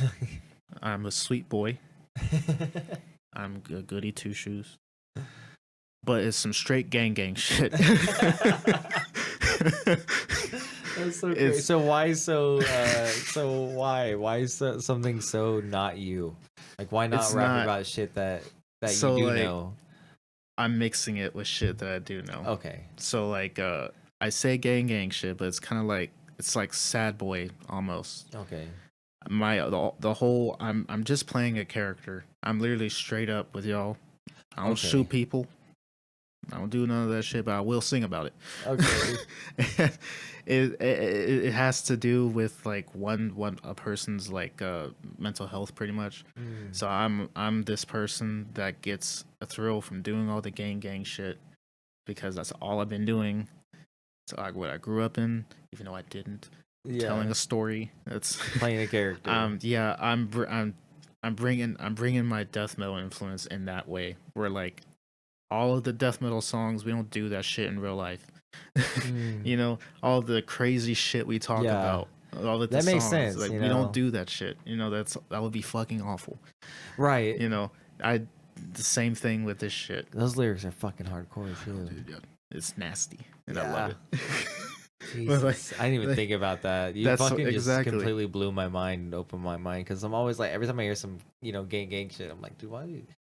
I'm a sweet boy. I'm a goody two shoes. But it's some straight gang shit. That's so great. So why why something so not you? Like, why not It's rap not- about shit that So, you do like, know? I'm mixing it with shit that I do know. Okay. So like I say gang shit, but it's kind of like it's like sad boy almost. Okay. The whole I'm just playing a character. I'm literally straight up with y'all. I don't Okay. shoot people. I don't do none of that shit, but I will sing about it. Okay. it has to do with like a person's like mental health pretty much. Mm. So I'm this person that gets a thrill from doing all the gang shit because that's all I've been doing. It's like what I grew up in, even though I didn't. Yeah. Telling a story. That's Playing a character. yeah. I'm bringing my death metal influence in that way. Where like all of the death metal songs, we don't do that shit in real life. Mm. All the crazy shit we talk Yeah. about. All the That makes songs, sense, like you we know? don't do that shit. That would be fucking awful. Right. The same thing with this shit. Those lyrics are fucking hardcore too. Dude, yeah, it's nasty, and I love it. Jesus. like- I didn't even like- think about that. You That's fucking exactly. just completely blew my mind and opened my mind, because I'm always like, every time I hear some, gang shit, I'm like, dude, why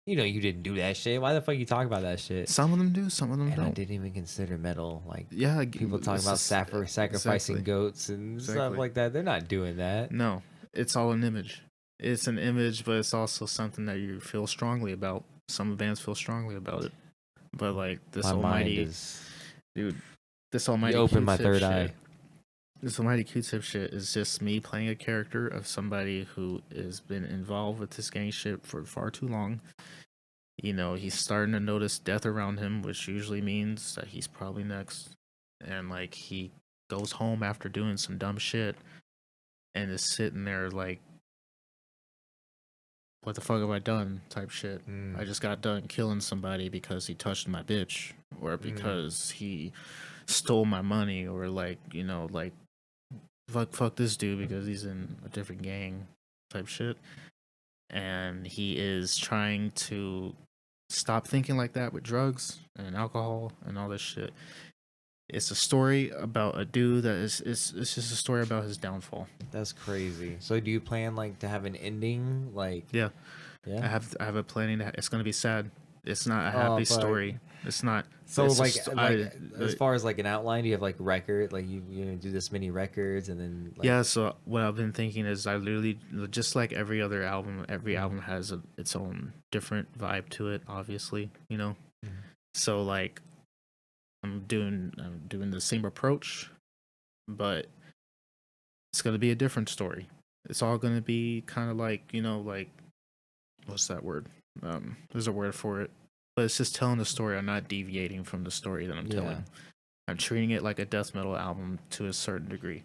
you didn't do that shit? Why the fuck you talk about that shit? Some of them do, some of them And I don't. didn't even consider metal. Like, Yeah, people talking it's about just- sacrificing exactly. goats and stuff Exactly. like that. They're not doing that. No, it's all an image. It's an image, but it's also something that you feel strongly about. Some bands feel strongly about it, but like this My mind almighty is. dude, this almighty You opened my Q-Tip third shit, eye. This almighty Q-Tip shit is just me playing a character of somebody who has been involved with this gang shit for far too long. He's starting to notice death around him, which usually means that he's probably next. And like he goes home after doing some dumb shit and is sitting there like, what the fuck have I done? Type shit. Mm. I just got done killing somebody because he touched my bitch, or because he stole my money, or like fuck this dude because he's in a different gang type shit. and he is trying to stop thinking like that with drugs and alcohol and all this shit. It's a story about a dude that is it's just a story about his downfall. That's crazy. So do you plan like to have an ending? Like Yeah, yeah. I have a planning that it's gonna be sad. It's not a happy fuck. story. It's not. So it's a like as far as like an outline, do you have like record? Like you do this many records and then like, yeah. So what I've been thinking is I literally just like every other album. Every album has its own different vibe to it. Obviously, you know. Mhm. So like I'm doing the same approach, but it's gonna be a different story. It's all gonna be kind of like, you know, like what's that word? There's a word for it, but it's just telling the story. I'm not deviating from the story that I'm telling. I'm treating it like a death metal album to a certain degree.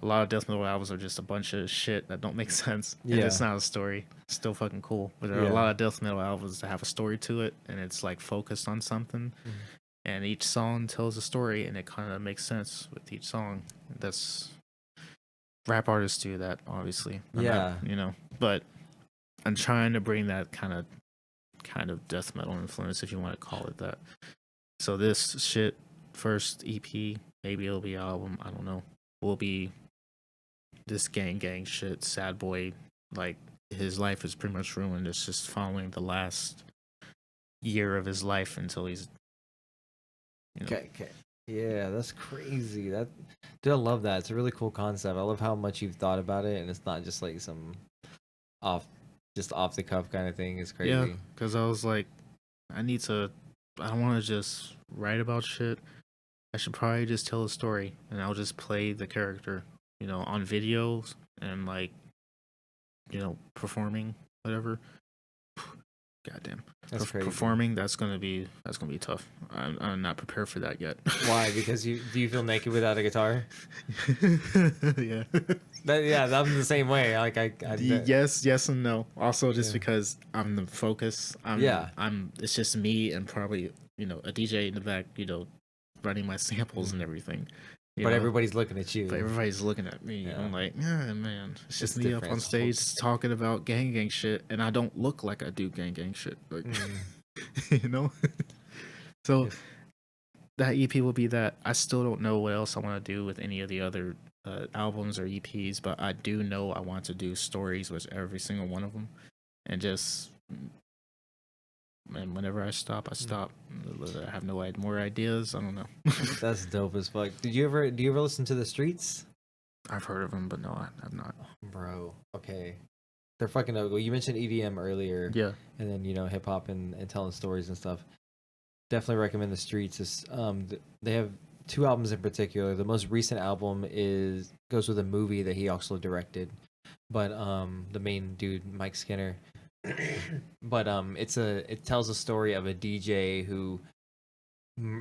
A lot of death metal albums are just a bunch of shit that don't make sense. And it's not a story. It's still fucking cool. But there are a lot of death metal albums that have a story to it, and it's like focused on something. And each song tells a story, and it kind of makes sense with each song. That's rap artists do that, obviously. I'm not, you know, but I'm trying to bring that kind of death metal influence, if you want to call it that. So this shit, first EP, maybe it'll be album, I don't know, will be this gang shit, sad boy, like his life is pretty much ruined. It's just following the last year of his life until he's, you know. Okay. Yeah, that's crazy. Dude, I love that. It's a really cool concept. I love how much you've thought about it, and it's not just like some off the cuff kind of thing. It's crazy. Yeah, because I was like, I don't want to just write about shit. I should probably just tell a story, and I'll just play the character, you know, on videos and like, you know, performing, whatever. Goddamn, That's crazy. Performing, that's gonna be tough. I'm not prepared for that yet. Why? Because do you feel naked without a guitar? Yeah. I'm the same way. Like Yes and no. Also, just because I'm the focus. It's just me and probably, you know, a DJ in the back, you know, running my samples and everything. But everybody's looking at you. But everybody's looking at me. I'm like, yeah, man. It's just me up on stage talking about gang shit, and I don't look like I do gang shit. Like, you know? So that EP will be that. I still don't know what else I want to do with any of the other albums or EPs, but I do know I want to do stories with every single one of them, and just, and whenever I stop, I stop. I have no more ideas. I don't know. That's dope as fuck. Do you ever listen to The Streets? I've heard of them, but no, I have not. Bro, okay. They're fucking dope. Well, you mentioned EDM earlier. Yeah. And then, you know, hip hop and telling stories and stuff. Definitely recommend The Streets. They have 2 albums in particular. The most recent album goes with a movie that he also directed. But the main dude, Mike Skinner, but it tells a story of a DJ who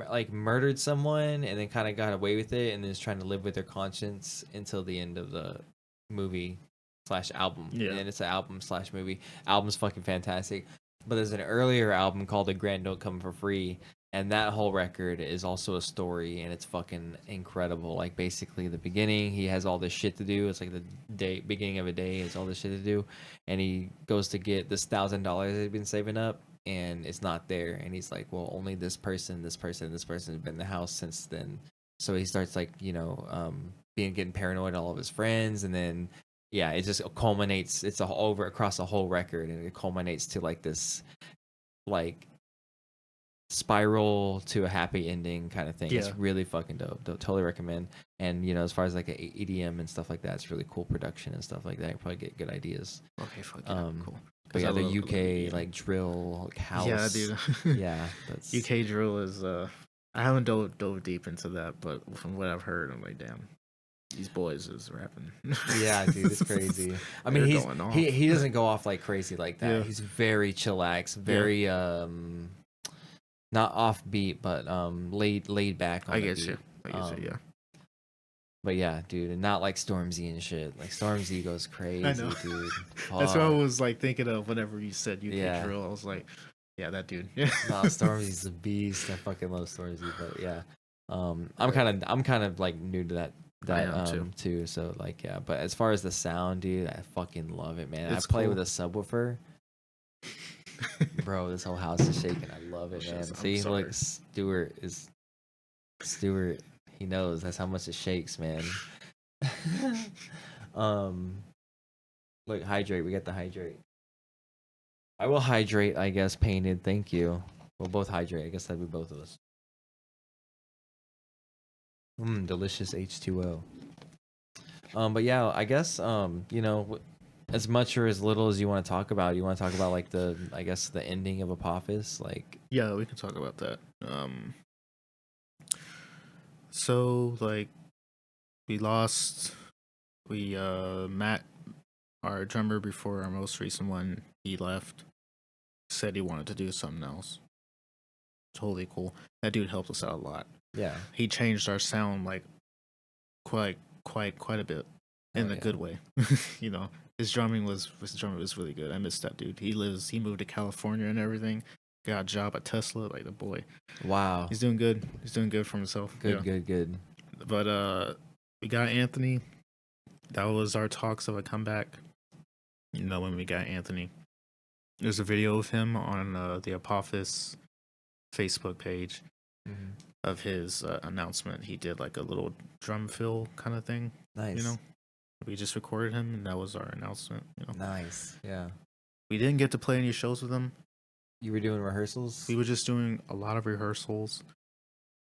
like murdered someone and then kind of got away with it and then is trying to live with their conscience until the end of the movie / album. Yeah. And it's an album / movie. Album's fucking fantastic. But there's an earlier album called The Grand Don't Come for Free, and that whole record is also a story, and it's fucking incredible. Like, basically, the beginning, he has all this shit to do. It's like the beginning of a day, it's all this shit to do. And he goes to get this $1,000 that he'd been saving up, and it's not there. And he's like, well, only this person has been in the house since then. So he starts, like, you know, getting paranoid all of his friends, and then yeah, it just culminates. It's across the whole record, and it culminates to like this, like, spiral to a happy ending kind of thing. Yeah. It's really fucking dope. Totally recommend. And you know, as far as like a EDM and stuff like that, it's really cool production and stuff like that. You probably get good ideas. Okay, fuck yeah, cool. But yeah, the UK like drill, like house. Yeah, dude. Yeah, that's UK drill is. I haven't dove deep into that, but from what I've heard, I'm like, damn. These boys is rapping. Yeah, dude, it's crazy. I mean, he doesn't go off like crazy like that. Yeah. He's very chillax, very not offbeat, but laid back on I the get beat. you. Yeah. But yeah, dude, and not like Stormzy and shit. Like Stormzy goes crazy, I know. dude. That's what I was like thinking of whenever you said UK Yeah. drill. I was like, yeah, that dude. Yeah. No, Stormzy's a beast. I fucking love Stormzy, but yeah. I'm kind of like new to that that am too. So like yeah, but as far as the sound, dude, I fucking love it, man. It's I play cool. with a subwoofer. Bro, this whole house is shaking. I love it, man. I'm See, sorry. look, Stuart. He knows that's how much it shakes, man. um, look, hydrate. We got the hydrate. I will hydrate. I guess painted. Thank you. We'll both hydrate. I guess that'd be both of us. Delicious H2O. But yeah, I guess you know, as much or as little as you want to talk about, you want to talk about like I guess the ending of Apophis, like. Yeah, we can talk about that. So like we lost Matt, our drummer before our most recent one, he left. Said he wanted to do something else. Totally cool. That dude helped us out a lot. Yeah. He changed our sound like quite a bit in a good way. You know, his drumming was really good. I miss that dude. He moved to California and everything. Got a job at Tesla, like the boy. Wow. He's doing good. He's doing good for himself. Good. But we got Anthony. That was our talks of a comeback. You know, when we got Anthony, there's a video of him on the Apophis Facebook page of his announcement. He did like a little drum fill kind of thing. Nice. You know, we just recorded him, and that was our announcement. You know, nice. Yeah. We didn't get to play any shows with him. You were doing rehearsals? We were just doing a lot of rehearsals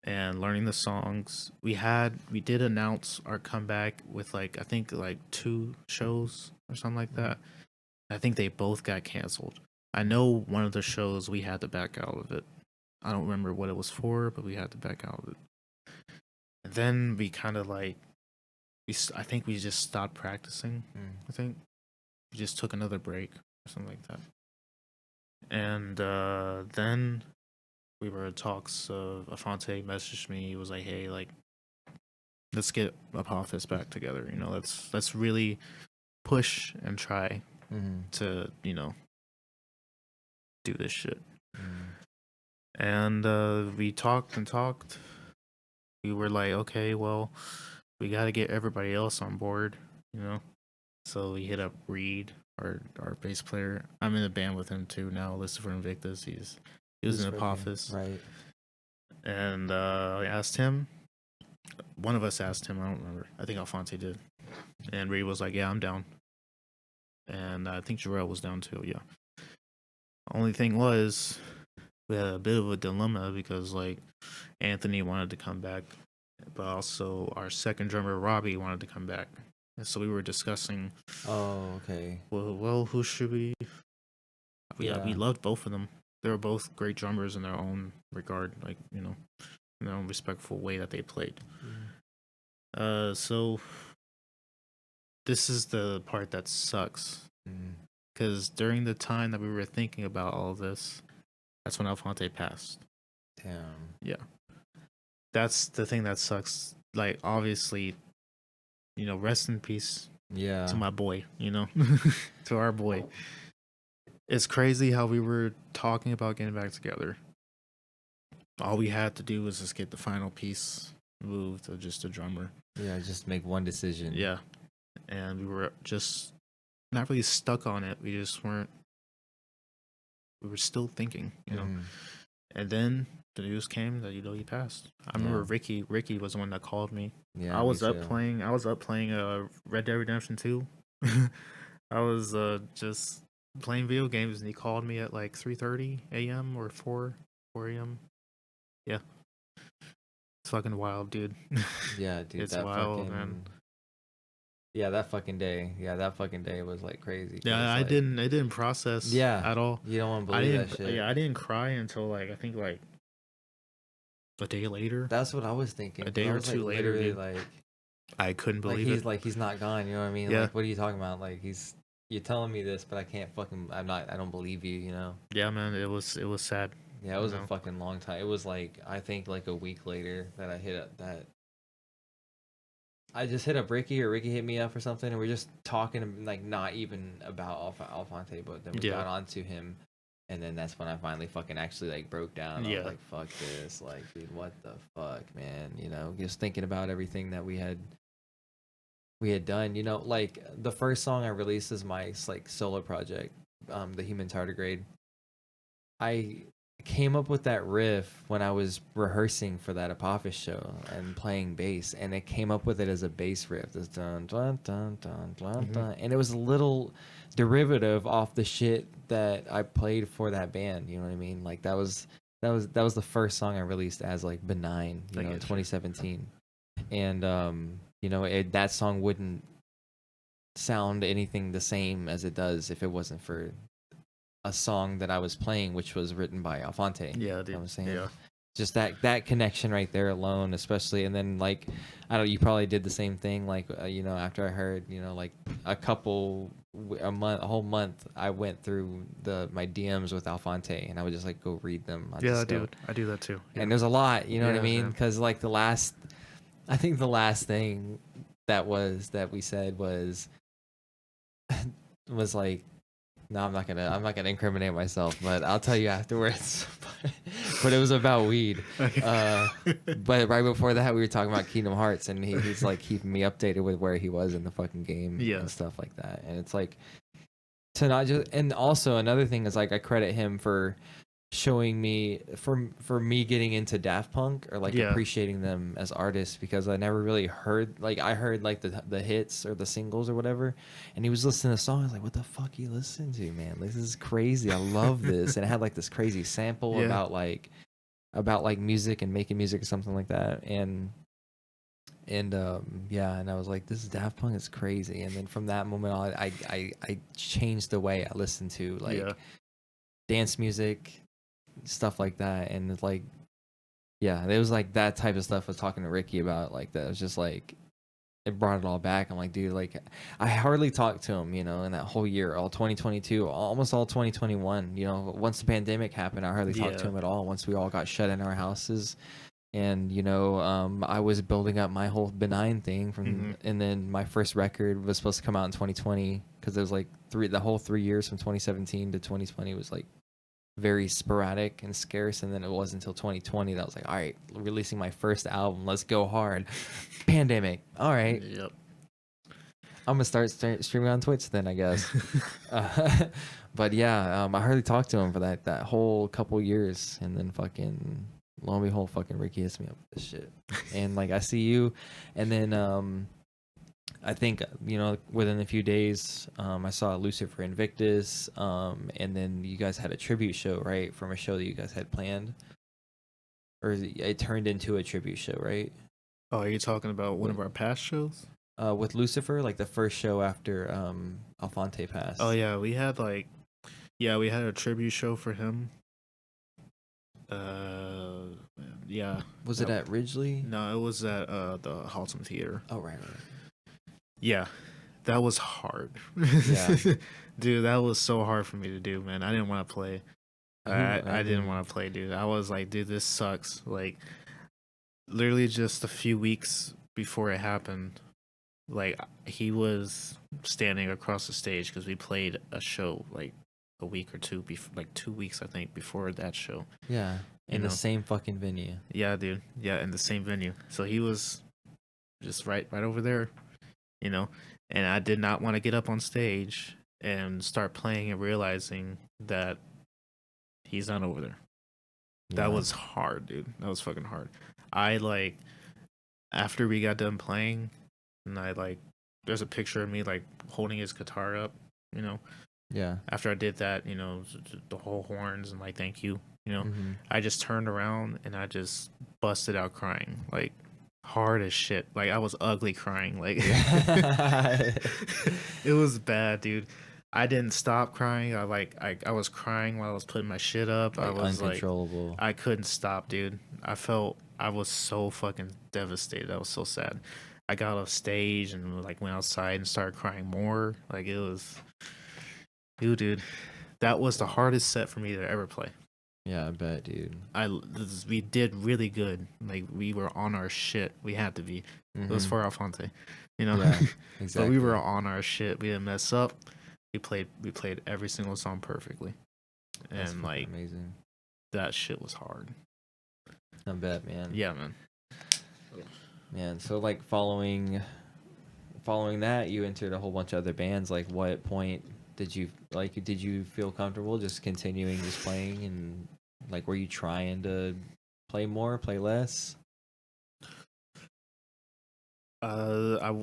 and learning the songs. We did announce our comeback with like I think like 2 shows or something like that. I think they both got canceled. I know one of the shows we had to back out of it. I don't remember what it was for, but we had to back out of it. And then we kind of like I think we just stopped practicing. I think we just took another break or something like that. And then we were in talks. Afonte messaged me. He was like, "Hey, like, let's get Apophis back together. You know, let's really push and try to, you know, do this shit." And we talked and talked. We were like, "Okay, well, we got to get everybody else on board, you know." So we hit up Reed, our bass player. I'm in a band with him too now, Lucifer Invictus. He was in Apophis. Right. And I asked him. One of us asked him. I don't remember. I think Alfonte did. And Reed was like, "Yeah, I'm down." And I think Jarrell was down too. Yeah. Only thing was, we had a bit of a dilemma because like Anthony wanted to come back, but also our second drummer Robbie wanted to come back. And so we were discussing. Oh, okay. Well, who should we? Yeah, we loved both of them. They were both great drummers in their own regard, like, you know, in their own respectful way that they played. So this is the part that sucks, because during the time that we were thinking about all this, that's when Alfonte passed. Damn. Yeah, that's the thing that sucks. Like, obviously, you know, rest in peace. Yeah. To my boy, you know, to our boy. It's crazy how we were talking about getting back together. All we had to do was just get the final piece moved to just a drummer. Yeah, just make one decision. Yeah. And we were just not really stuck on it. We just weren't. We were still thinking, you know. And then the news came that, you know, he passed. I remember Ricky was the one that called me. Yeah. I was up playing Red Dead Redemption 2. I was just playing video games, and he called me at like 3:30 a.m. or 4 a.m. Yeah, it's fucking wild, dude. Yeah, dude, it's wild, man. Yeah, that fucking day. Yeah, that fucking day was like crazy. Yeah, I didn't process. Yeah, at all. You don't want to believe that shit. Yeah, I didn't cry until like I think like a day later. That's what I was thinking. A day or two later, dude. Like I couldn't believe it. Like he's not gone. You know what I mean? Yeah. Like, what are you talking about? Like you're telling me this, but I can't fucking. I don't believe you. You know? Yeah, man. It was sad. Yeah, it was a fucking long time. It was like, I think like a week later that I hit up that. I just hit up Ricky, or Ricky hit me up or something, and we're just talking, like, not even about Alfonte, but then we got onto him, and then that's when I finally fucking actually like broke down. I was like, fuck this, like, dude, what the fuck, man? You know, just thinking about everything that we had we had done. You know, like the first song I released is my like solo project, the Human Tardigrade. I came up with that riff when I was rehearsing for that Apophis show and playing bass, and it came up with it as a bass riff. This dun dun dun dun dun dun, and it was a little derivative off the shit that I played for that band. You know what I mean? Like that was the first song I released as like b-nign, you know, in 2017, and you know, that song wouldn't sound anything the same as it does if it wasn't for a song that I was playing, which was written by Alphonte. Yeah, dude. You know what I'm saying? Yeah. Just that connection right there alone, especially, and then like, I don't. You probably did the same thing. Like, you know, after I heard, you know, like a whole month, I went through my DMs with Alphonte, and I would just like go read them. Yeah, dude. I do that too. Yeah. And there's a lot, you know what I mean? man. Because like I think the last thing that we said was like, no, I'm not gonna incriminate myself, but I'll tell you afterwards. But it was about weed. But right before that, we were talking about Kingdom Hearts, and he's like keeping me updated with where he was in the fucking game and stuff like that. And it's like, to not just, and also another thing is like, I credit him for showing me for me getting into Daft Punk, or like appreciating them as artists, because I never really heard, like I heard like the hits or the singles or whatever, and he was listening to the song. I was like, what the fuck you listen to, man? This is crazy. I love this. And it had like this crazy sample about like music and making music or something like that, and yeah, and I was like, this is Daft Punk, is crazy. And then from that moment on, I changed the way I listened to like dance music, stuff like that. And it's like, yeah, it was like that type of stuff I was talking to Ricky about, like that. It was just like, it brought it all back. I'm like, dude, like I hardly talked to him, you know, in that whole year, all 2022, almost all 2021, you know. Once the pandemic happened, I hardly talked to him at all, once we all got shut in our houses. And you know, I was building up my whole b-nign thing from and then my first record was supposed to come out in 2020, because it was like the whole 3 years from 2017 to 2020 was like very sporadic and scarce. And then it wasn't until 2020 that I was like, all right, releasing my first album, let's go hard. Pandemic, all right. Yep. I'm gonna start streaming on Twitch then, I guess. But yeah, I hardly talked to him for that whole couple years, and then fucking lo and behold, fucking Ricky hits me up with this shit. And like, I see you, and then I think, you know, within a few days, I saw Lucifer Invictus, and then you guys had a tribute show, right, from a show that you guys had planned, or it turned into a tribute show, right? Oh, are you talking about one of our past shows? With Lucifer, like the first show after Alphonte passed. Oh yeah, we had a tribute show for him. Yeah. Was it at Ridgely? No, it was at the Haltom Theater. Oh right. Yeah, that was hard. Yeah. Dude, that was so hard for me to do, man. I didn't want to play. I didn't want to play, dude. I was like, dude, this sucks. Like, literally just a few weeks before it happened, like, he was standing across the stage because we played a show like a week or two before, like 2 weeks, I think, before that show. Yeah, in the same fucking venue. Yeah, dude. Yeah, in the same venue. So he was just right over there, you know. And I did not want to get up on stage and start playing and realizing that he's not over there. Yeah. That was hard, dude. That was fucking hard. I like, after we got done playing, and I like, there's a picture of me like holding his guitar up, you know. Yeah. After I did that, you know, the whole horns and like thank you, you know, I just turned around and I just busted out crying, like hard as shit. Like I was ugly crying. Like it was bad, dude. I didn't stop crying. I was crying while I was putting my shit up. Like, I was uncontrollable. I couldn't stop, dude. I was so fucking devastated. I was so sad. I got off stage and like went outside and started crying more. Like it was, dude, that was the hardest set for me to ever play. Yeah, I bet, dude. We did really good. Like we were on our shit. We had to be. It was for Alphonte, you know. Yeah, exactly. But we were on our shit. We didn't mess up. We played every single song perfectly. That's and like amazing. That shit was hard. I bet, man. Yeah, man. Man, so like following following that, you entered a whole bunch of other bands. Like, what point did you feel comfortable just continuing just playing, and like, were you trying to play more, play less? I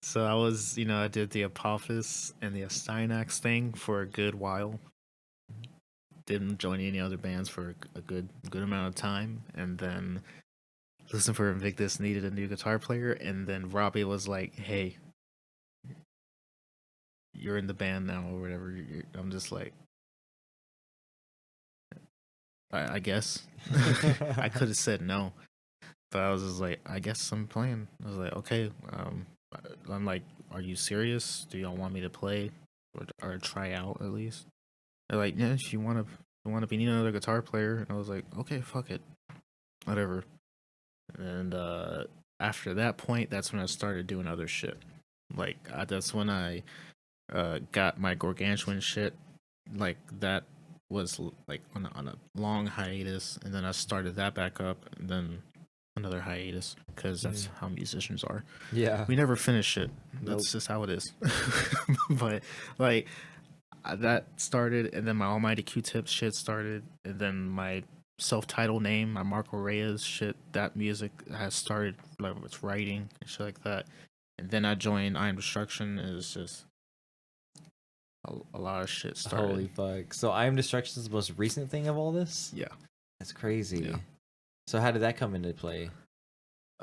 so I was, I did the Apophis and the Astyanax thing for a good while. Didn't join any other bands for a good amount of time, and then Listen for Invictus needed a new guitar player, and then Robbie was like, "Hey, you're in the band now, or whatever." I'm just like, I guess. I could have said no, but I was just like, I guess I'm playing. I was like, okay. I'm like, are you serious? Do y'all want me to play or try out at least? They're like, yeah, if you want to be needing another guitar player, and I was like, okay, fuck it, whatever. And after that point, that's when I started doing other shit. Like that's when I got my gargantuan shit. Like that was like on a long hiatus, and then I started that back up, and then another hiatus, because that's how musicians are. Yeah, we never finish it. That's just how it is. But like that started, and then my Almighty Q-Tip shit started, and then my self-titled name, my Marco Reyes shit, that music has started, like with writing and shit like that. And then I joined I Am Destruction. Is just a lot of shit started. Holy fuck! So I Am Destruction is the most recent thing of all this. Yeah, that's crazy. Yeah. So how did that come into play?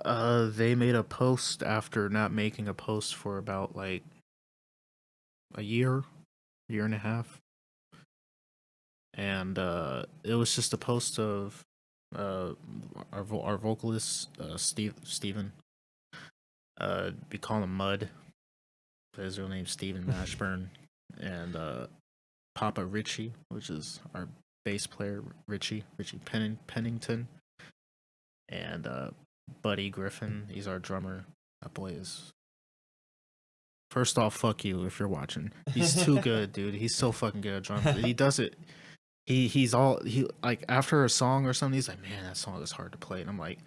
They made a post after not making a post for about like a year and a half, and it was just a post of our vocalist Steven. We call him Mud, but his real name's Steven Mashburn, and Papa Richie, which is our bass player, Richie Pennington, and Buddy Griffin, he's our drummer. That boy is, first off, fuck you if you're watching. He's too good, dude. He's so fucking good at drums. He does it. He's like, after a song or something, he's like, man, that song is hard to play. And I'm like,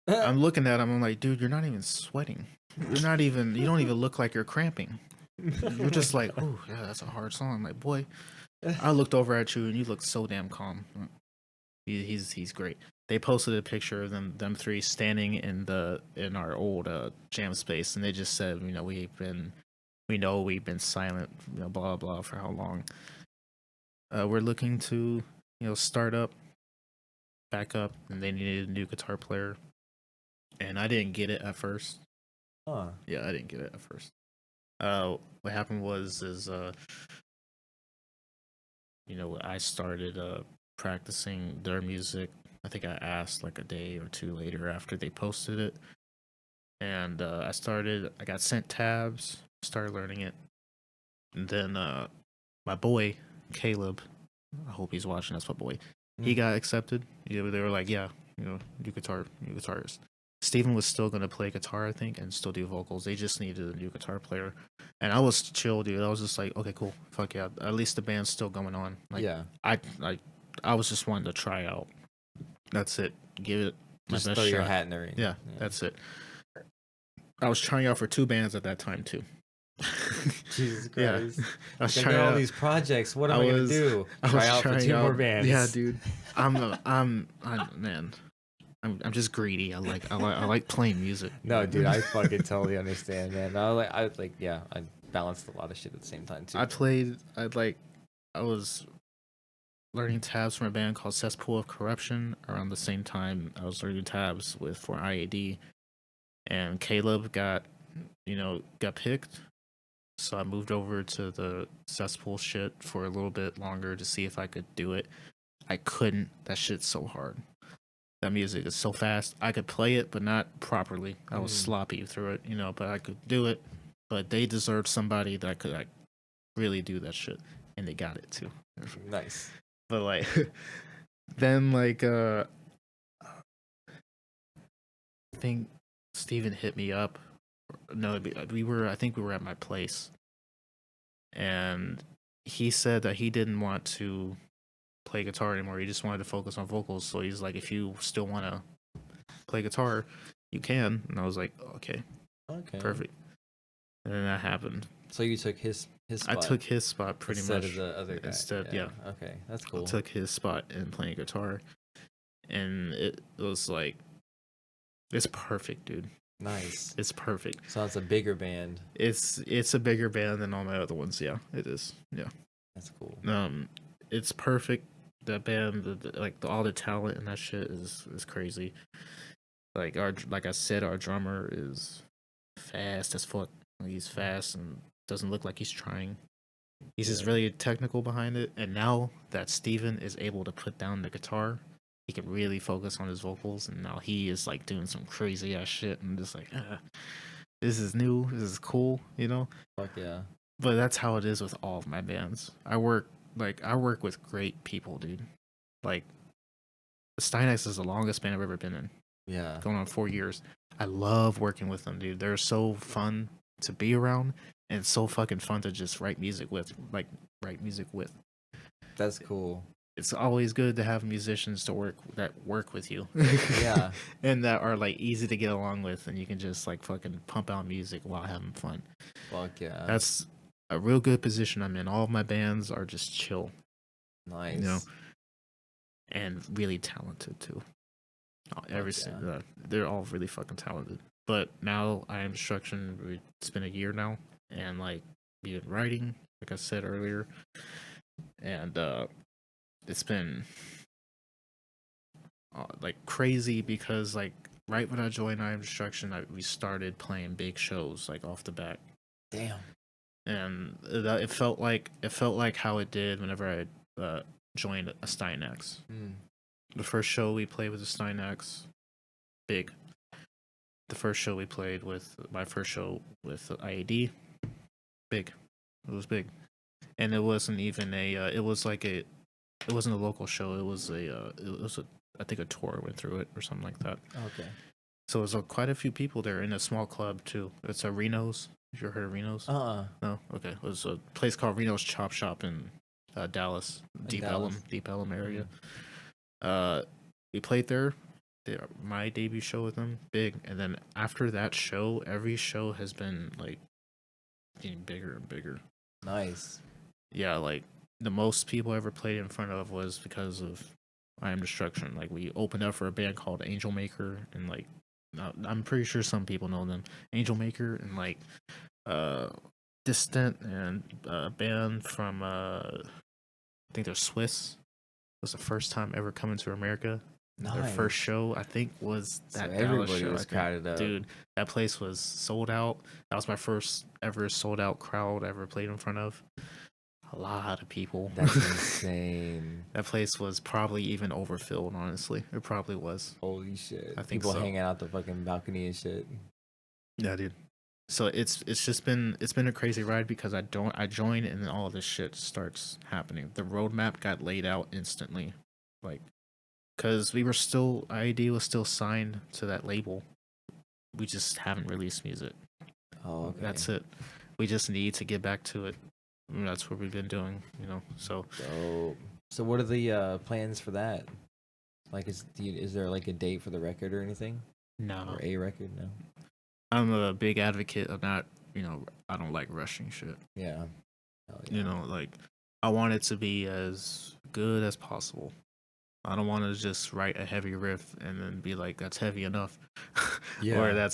I'm looking at him, I'm like, dude, you're not even sweating. You don't even look like you're cramping. You're just like, oh yeah, that's a hard song. I'm like, boy, I looked over at you and you look so damn calm. He's great. They posted a picture of them three standing in our old jam space, and they just said, we've been silent, blah blah, for how long. We're looking to start up, back up, and they needed a new guitar player, and I didn't get it at first. Huh? Yeah, I didn't get it at first. What happened was I started practicing their music. I think I asked like a day or two later after they posted it, and I got sent tabs, started learning it, and then my boy Caleb, I hope he's watching, that's my boy, he got accepted. They were like, yeah, new guitarist. Steven was still gonna play guitar, I think, and still do vocals. They just needed a new guitar player, and I was chill, dude. I was just like, okay, cool, fuck yeah. At least the band's still going on. Like, Yeah. I was just wanting to try out. That's it. Give it my Just best throw shot. your hat in the ring. Yeah, that's it. I was trying out for 2 bands at that time too. Jesus Christ. Yeah. I was I trying got all out these projects. What am I gonna do? I was Try out for trying 2 more out- bands. Yeah, dude. I'm just greedy. I like playing music. No, dude, I fucking totally understand, man. I balanced a lot of shit at the same time too. I was learning tabs from a band called Cesspool of Corruption around the same time I was learning tabs for IAD, and Caleb got picked, so I moved over to the Cesspool shit for a little bit longer to see if I could do it. I couldn't. That shit's so hard. That music is so fast. I could play it, but not properly. I was sloppy through it, but I could do it. But they deserved somebody that could really do that shit, and they got it too. Nice. But then I think Steven hit me up. No, I think we were at my place, and he said that he didn't want to play guitar anymore. He just wanted to focus on vocals. So he's like, if you still want to play guitar, you can. And I was like, okay. Okay. Perfect. And then that happened. So you took his spot. I took his spot pretty instead much. of the other guy. Instead, yeah. Okay, that's cool. I took his spot in playing guitar, and it was like, it's perfect, dude. Nice. It's perfect. So it's a bigger band. It's a bigger band than all my other ones. Yeah, it is. Yeah. That's cool. It's perfect. That band, all the talent and that shit is crazy. Like I said, our drummer is fast as fuck. He's fast and doesn't look like he's trying. He's just really technical behind it. And now that Steven is able to put down the guitar, he can really focus on his vocals. And now he is like doing some crazy ass shit. And just like, this is new. This is cool, you know? Fuck yeah. But that's how it is with all of my bands. I work with great people, dude. Like, Steinex is the longest band I've ever been in. Yeah. Going on 4 years. I love working with them, dude. They're so fun to be around, and it's so fucking fun to just write music with. That's cool. It's always good to have musicians to work with you. Yeah. And that are like easy to get along with, and you can just like fucking pump out music while having fun. Fuck yeah. That's a real good position I'm in. All of my bands are just chill. Nice. You know? And really talented too. They're all really fucking talented. But now I am Destruction. It's been a year now, and like we've been writing, like I said earlier, and it's been like crazy because like right when I joined I Am Destruction, we started playing big shows like off the bat. Damn. And it felt like how it did whenever I joined a Steinex. The first show we played with the Steinex, big. The first show we played with, my first show with IAD, big. It was big. And it wasn't even it wasn't a local show. It was I think a tour went through it or something like that. Okay. So it was quite a few people there in a small club too. It's a Reno's. Have you ever heard of Reno's? No? Okay. It was a place called Reno's Chop Shop in Dallas, Deep Ellum area. We played there. My debut show with them, big. And then after that show, every show has been like getting bigger and bigger. Nice. Yeah, like the most people I ever played in front of was because of I Am Destruction. Like we opened up for a band called Angel Maker, and like I'm pretty sure some people know them. Angel Maker and like Distant and a band from I think they're Swiss. It was the first time ever coming to America. Nice. Their first show, I think, was that so Dallas everybody show. was crowded up. Dude, that place was sold out. That was my first ever sold out crowd I ever played in front of. A lot of people. That's insane. That place was probably even overfilled, honestly. It probably was. Holy shit. I think people so. hanging out the fucking balcony and shit. Yeah, dude. So it's been a crazy ride because I joined and then all this shit starts happening. The roadmap got laid out instantly. Like, because IAD was still signed to that label. We just haven't released music. Oh, okay. That's it. We just need to get back to it. And that's what we've been doing, you know. So. Dope. So what are the plans for that? Like, is there like a date for the record or anything? No. Or a record? No. I'm a big advocate of not, you know, I don't like rushing shit. Yeah. You know, like I want it to be as good as possible. I don't want to just write a heavy riff and then be like, that's heavy enough. Yeah. Or that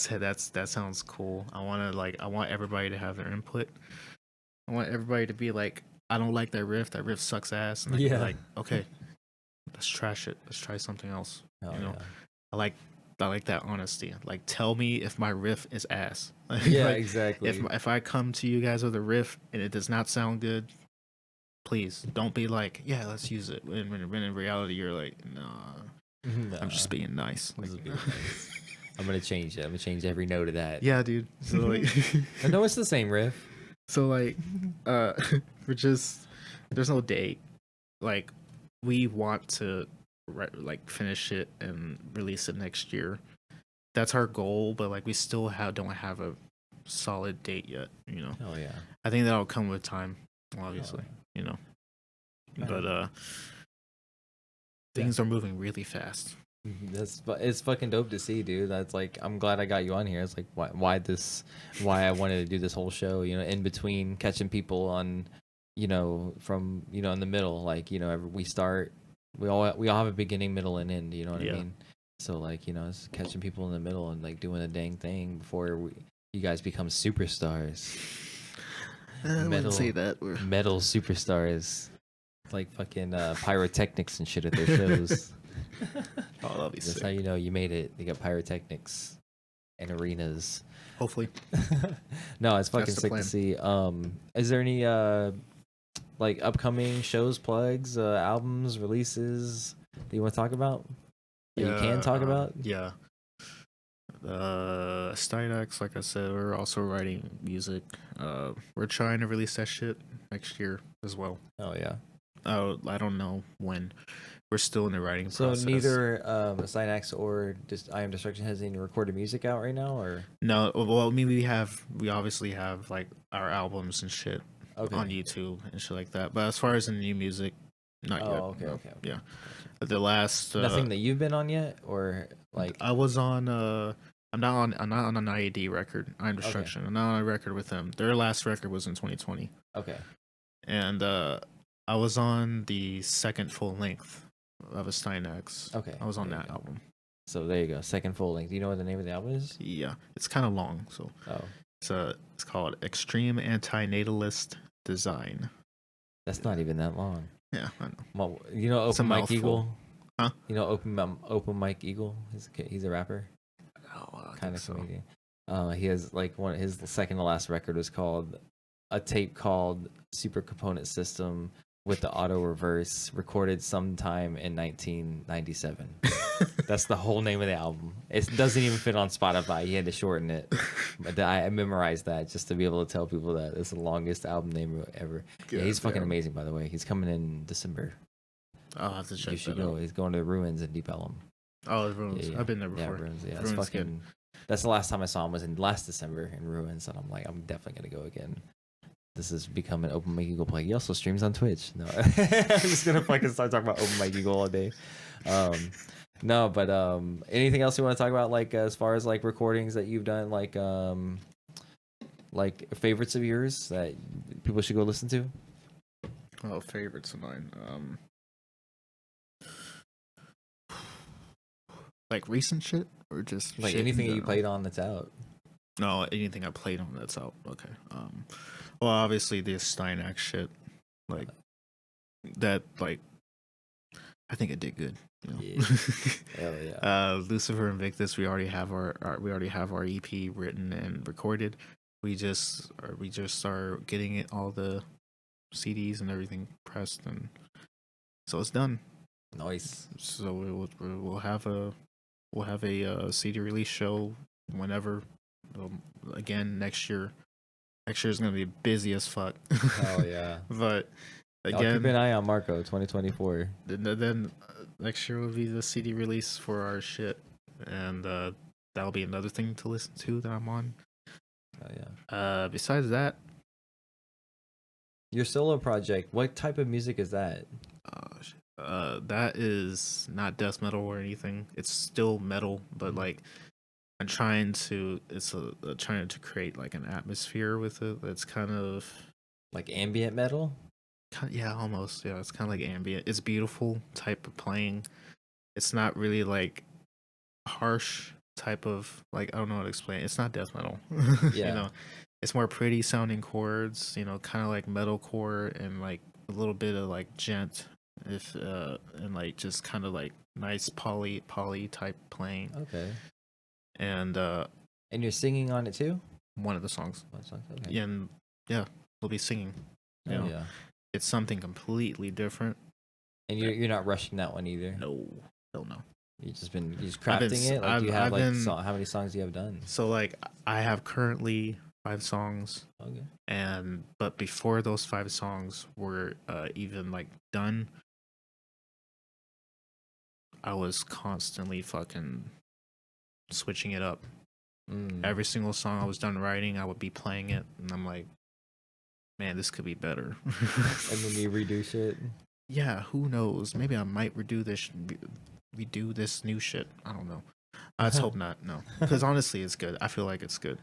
sounds cool. I want everybody to have their input. I want everybody to be like, I don't like that riff. That riff sucks ass. And yeah. Like, okay, let's trash it. Let's try something else. Hell you know, yeah. I like that honesty. Like, tell me if my riff is ass. Yeah, like, exactly. If I come to you guys with a riff and it does not sound good, please don't be like, yeah, let's use it. When in reality, you're like, nah. I'm just being nice. Like, I'm gonna change it. I'm gonna change every note of that. Yeah, dude. So like, no, it's the same riff. So like, there's no date. Like, we want to finish it and release it next year. That's our goal, but like we still don't have a solid date yet. You know. Oh yeah. I think that'll come with time, obviously. You know. But things are moving really fast. It's fucking dope to see, dude. That's like, I'm glad I got you on here. It's like why I wanted to do this whole show, in between catching people on, from, in the middle, like, we all have a beginning, middle, and end, you know what I mean? So like, it's catching people in the middle and like doing a dang thing before you guys become superstars. I wouldn't say that. Metal superstars, like fucking pyrotechnics and shit at their shows. Oh, that'll be That's sick. how you know you made it. They got pyrotechnics and arenas. Hopefully. No, it's fucking That's the sick plan. to see. Is there any like upcoming shows, plugs, albums, releases that you want to talk about? That you can talk about? Yeah. Stynax, like I said, we're also writing music. We're trying to release that shit next year as well. Oh yeah. I don't know when. We're still in the writing So process. neither Cynax or I Am Destruction has any recorded music out right now, or No, well, I mean, we obviously have like our albums and shit okay. on YouTube and shit like that. But as far as the new music, not yet. Okay, no. okay. Yeah. The last Nothing that you've been on yet, or like I was on. I'm not on an IAD record. I'm Destruction. I'm not on a record with them. Their last record was in 2020. Okay. And I was on the second full length of a Stynax. Okay. I was on there that you go. album. So there you go. Second full length. Do you know what the name of the album is? Yeah, it's kind of long. So Oh, it's called Extreme Antinatalist Design. that's not even that long. Yeah, I know. Well, you know It's a Open Mike mouthful. Eagle? Huh? You know Open Mike Eagle? He's a rapper, Oh, kind of comedian. He has like his second to last record was called a tape called Super Component System with the auto reverse, recorded sometime in 1997. That's the whole name of the album. It doesn't even fit on Spotify. He had to shorten it. But I memorized that just to be able to tell people that it's the longest album name ever. Yeah, he's fucking amazing, by the way. He's coming in December. I'll have to check You should that go. out. He's going to the Ruins in Deep Ellum. Oh, the Ruins. Yeah, I've been there yeah, before. Ruins. Yeah, it's Ruins fucking. good. That's the last time I saw him was in last December in Ruins, and I'm like, I'm definitely gonna go again. This has become an Open Mike Eagle play. He also streams on Twitch. No, I'm just gonna fucking start talking about Open Mike Eagle all day. No, but anything else you want to talk about, like as far as like recordings that you've done, like favorites of yours that people should go listen to? Oh, favorites of mine. Like recent shit or just Like shit in anything that you general? played on that's out. No, anything I played on that's out. Okay. Well, obviously the Stynax shit, like that. Like, I think it did good. You know? Yeah. Hell yeah. Lucifer Invictus. We already have our EP written and recorded. We just are getting all the CDs and everything pressed, and so it's done. Nice. So we'll have a CD release show whenever. Again, next year. Next year is gonna be busy as fuck. Hell yeah. But I'll keep again, an eye on Marco 2024. then next year will be the CD release for our shit, and that'll be another thing to listen to that I'm on. Hell yeah. Besides that, Your solo project, what type of music is that? that is not death metal or anything. It's still metal, but like I'm trying to trying to create like an atmosphere with it. That's kind of Like ambient metal? yeah, almost. Yeah, it's kind of like ambient. It's beautiful type of playing. It's not really like harsh type of like I don't know how to explain. It's not death metal. Yeah. You know, it's more pretty sounding chords. You know, kind of like metalcore and like a little bit of like gent, and like just kind of like nice poly type playing. Okay. And And you're singing on it too? one of the songs, One song? Okay. and yeah, we'll be singing. You Oh, know, yeah. it's something completely different. And you're not rushing that one either. No, hell no. You're just I've been crafting it. Like, do you have I've like been- how many songs do you have done? So like I have currently 5 songs, Okay. but before those 5 songs were even like done, I was constantly fucking switching it up. Mm. Every single song I was done writing, I would be playing it, and I'm like, man, this could be better. And then you redo shit. Yeah, who knows? Maybe I might redo this we do this new shit. I don't know. Let's hope not. No, because honestly, it's good. I feel like it's good.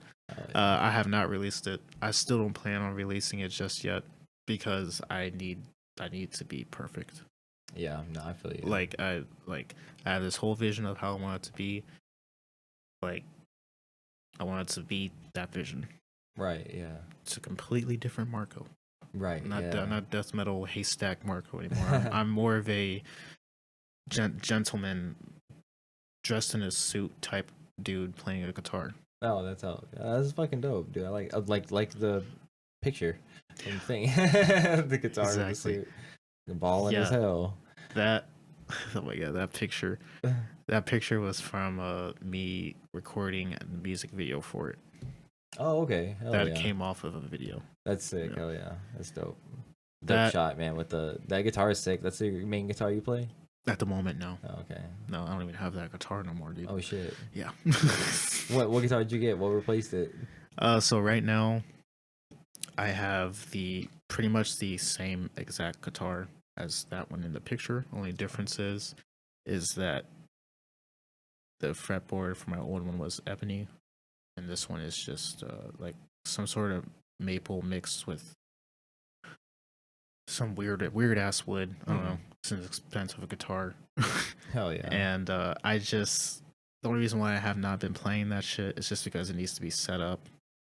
I have not released it. I still don't plan on releasing it just yet because I need to be perfect. Yeah, no, I feel you. Like I have this whole vision of how I want it to be. Like I want it to be that vision. Right. Yeah. It's a completely different Marco. Right. Not death metal haystack Marco anymore. I'm more of a gentleman dressed in a suit type dude playing a guitar. Oh, that's fucking dope, dude. I like the picture and thing. The guitar, exactly. And the suit, the balling as hell. That oh my god, that picture. That picture was from me recording a music video for it. Oh, okay. Hell that came off of a video. That's sick. Hell yeah, that's dope. Dope shot, man. With that guitar is sick. That's the main guitar you play? At the moment, no. Oh, okay. No, I don't even have that guitar no more, dude. Oh shit. Yeah. What guitar did you get? What replaced it? So right now, I have pretty much the same exact guitar as that one in the picture. Only difference is that the fretboard for my old one was ebony, and this one is just like some sort of maple mixed with some weird ass wood. I don't know. It's an expensive guitar. Hell yeah. And the only reason why I have not been playing that shit is just because it needs to be set up.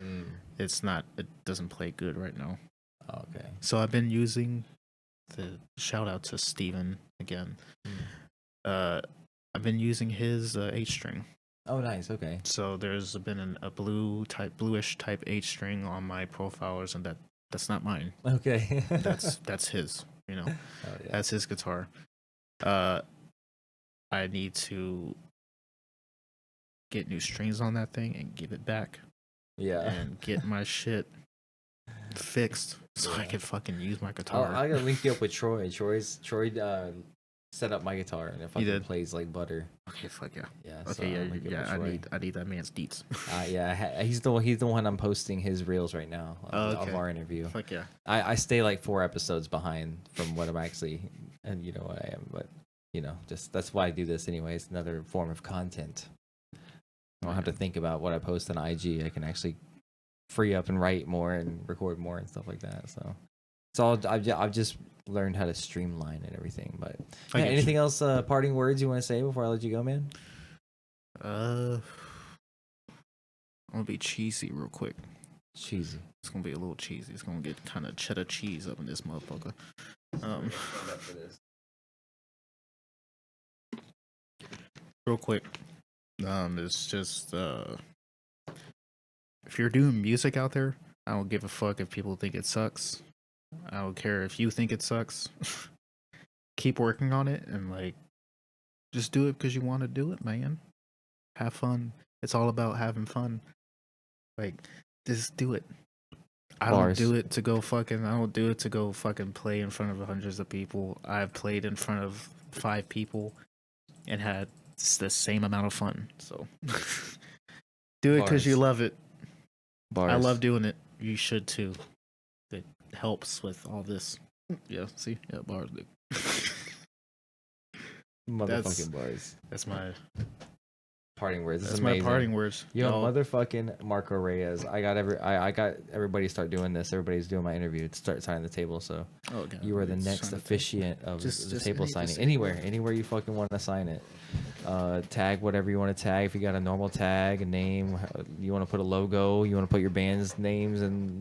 It doesn't play good right now. Oh, okay. So I've been using shout out to Steven again. I've been using his H string. Oh, nice. Okay. So there's been a bluish type H string on my profilers, and that's not mine. Okay. that's his. You know, that's his guitar. I need to get new strings on that thing and give it back. Yeah. And get my shit fixed so I can fucking use my guitar. I gotta link you up with Troy. Troy set up my guitar and it fucking plays like butter. Okay, fuck yeah. Yeah. Okay, so yeah. I need that man's deets. Yeah, he's the one I'm posting his reels right now of our interview. Fuck yeah. I stay like 4 episodes behind from what I'm actually, and you know what I am, but you know, just that's why I do this anyway. It's another form of content. I don't have to think about what I post on IG. I can actually free up and write more and record more and stuff like that. So it's all I've just learned how to streamline and everything. But yeah, anything else? Parting words you want to say before I let you go, man? I'm gonna be cheesy real quick. Cheesy. It's gonna be a little cheesy. It's gonna get kind of cheddar cheese up in this motherfucker. Real quick. It's just if you're doing music out there, I don't give a fuck if people think it sucks. I don't care if you think it sucks. Keep working on it and like just do it because you want to do it, man. Have fun. It's all about having fun. Like just do it. I don't do it to go fucking play in front of hundreds of people. I've played in front of 5 people and had the same amount of fun. So do it because you love it. I love doing it. You should too. It helps with all this. Yeah, see? Yeah, bars. Motherfucking bars. That's my parting words. That's my parting words. Yo, motherfucking Marco Reyes. I got everybody start doing this. Everybody's doing my interview to start signing the table. So you are the next officiant of the table signing. Anywhere you fucking want to sign it. Tag whatever you want to tag. If you got a normal tag, a name, you want to put a logo, you want to put your band's names and logo.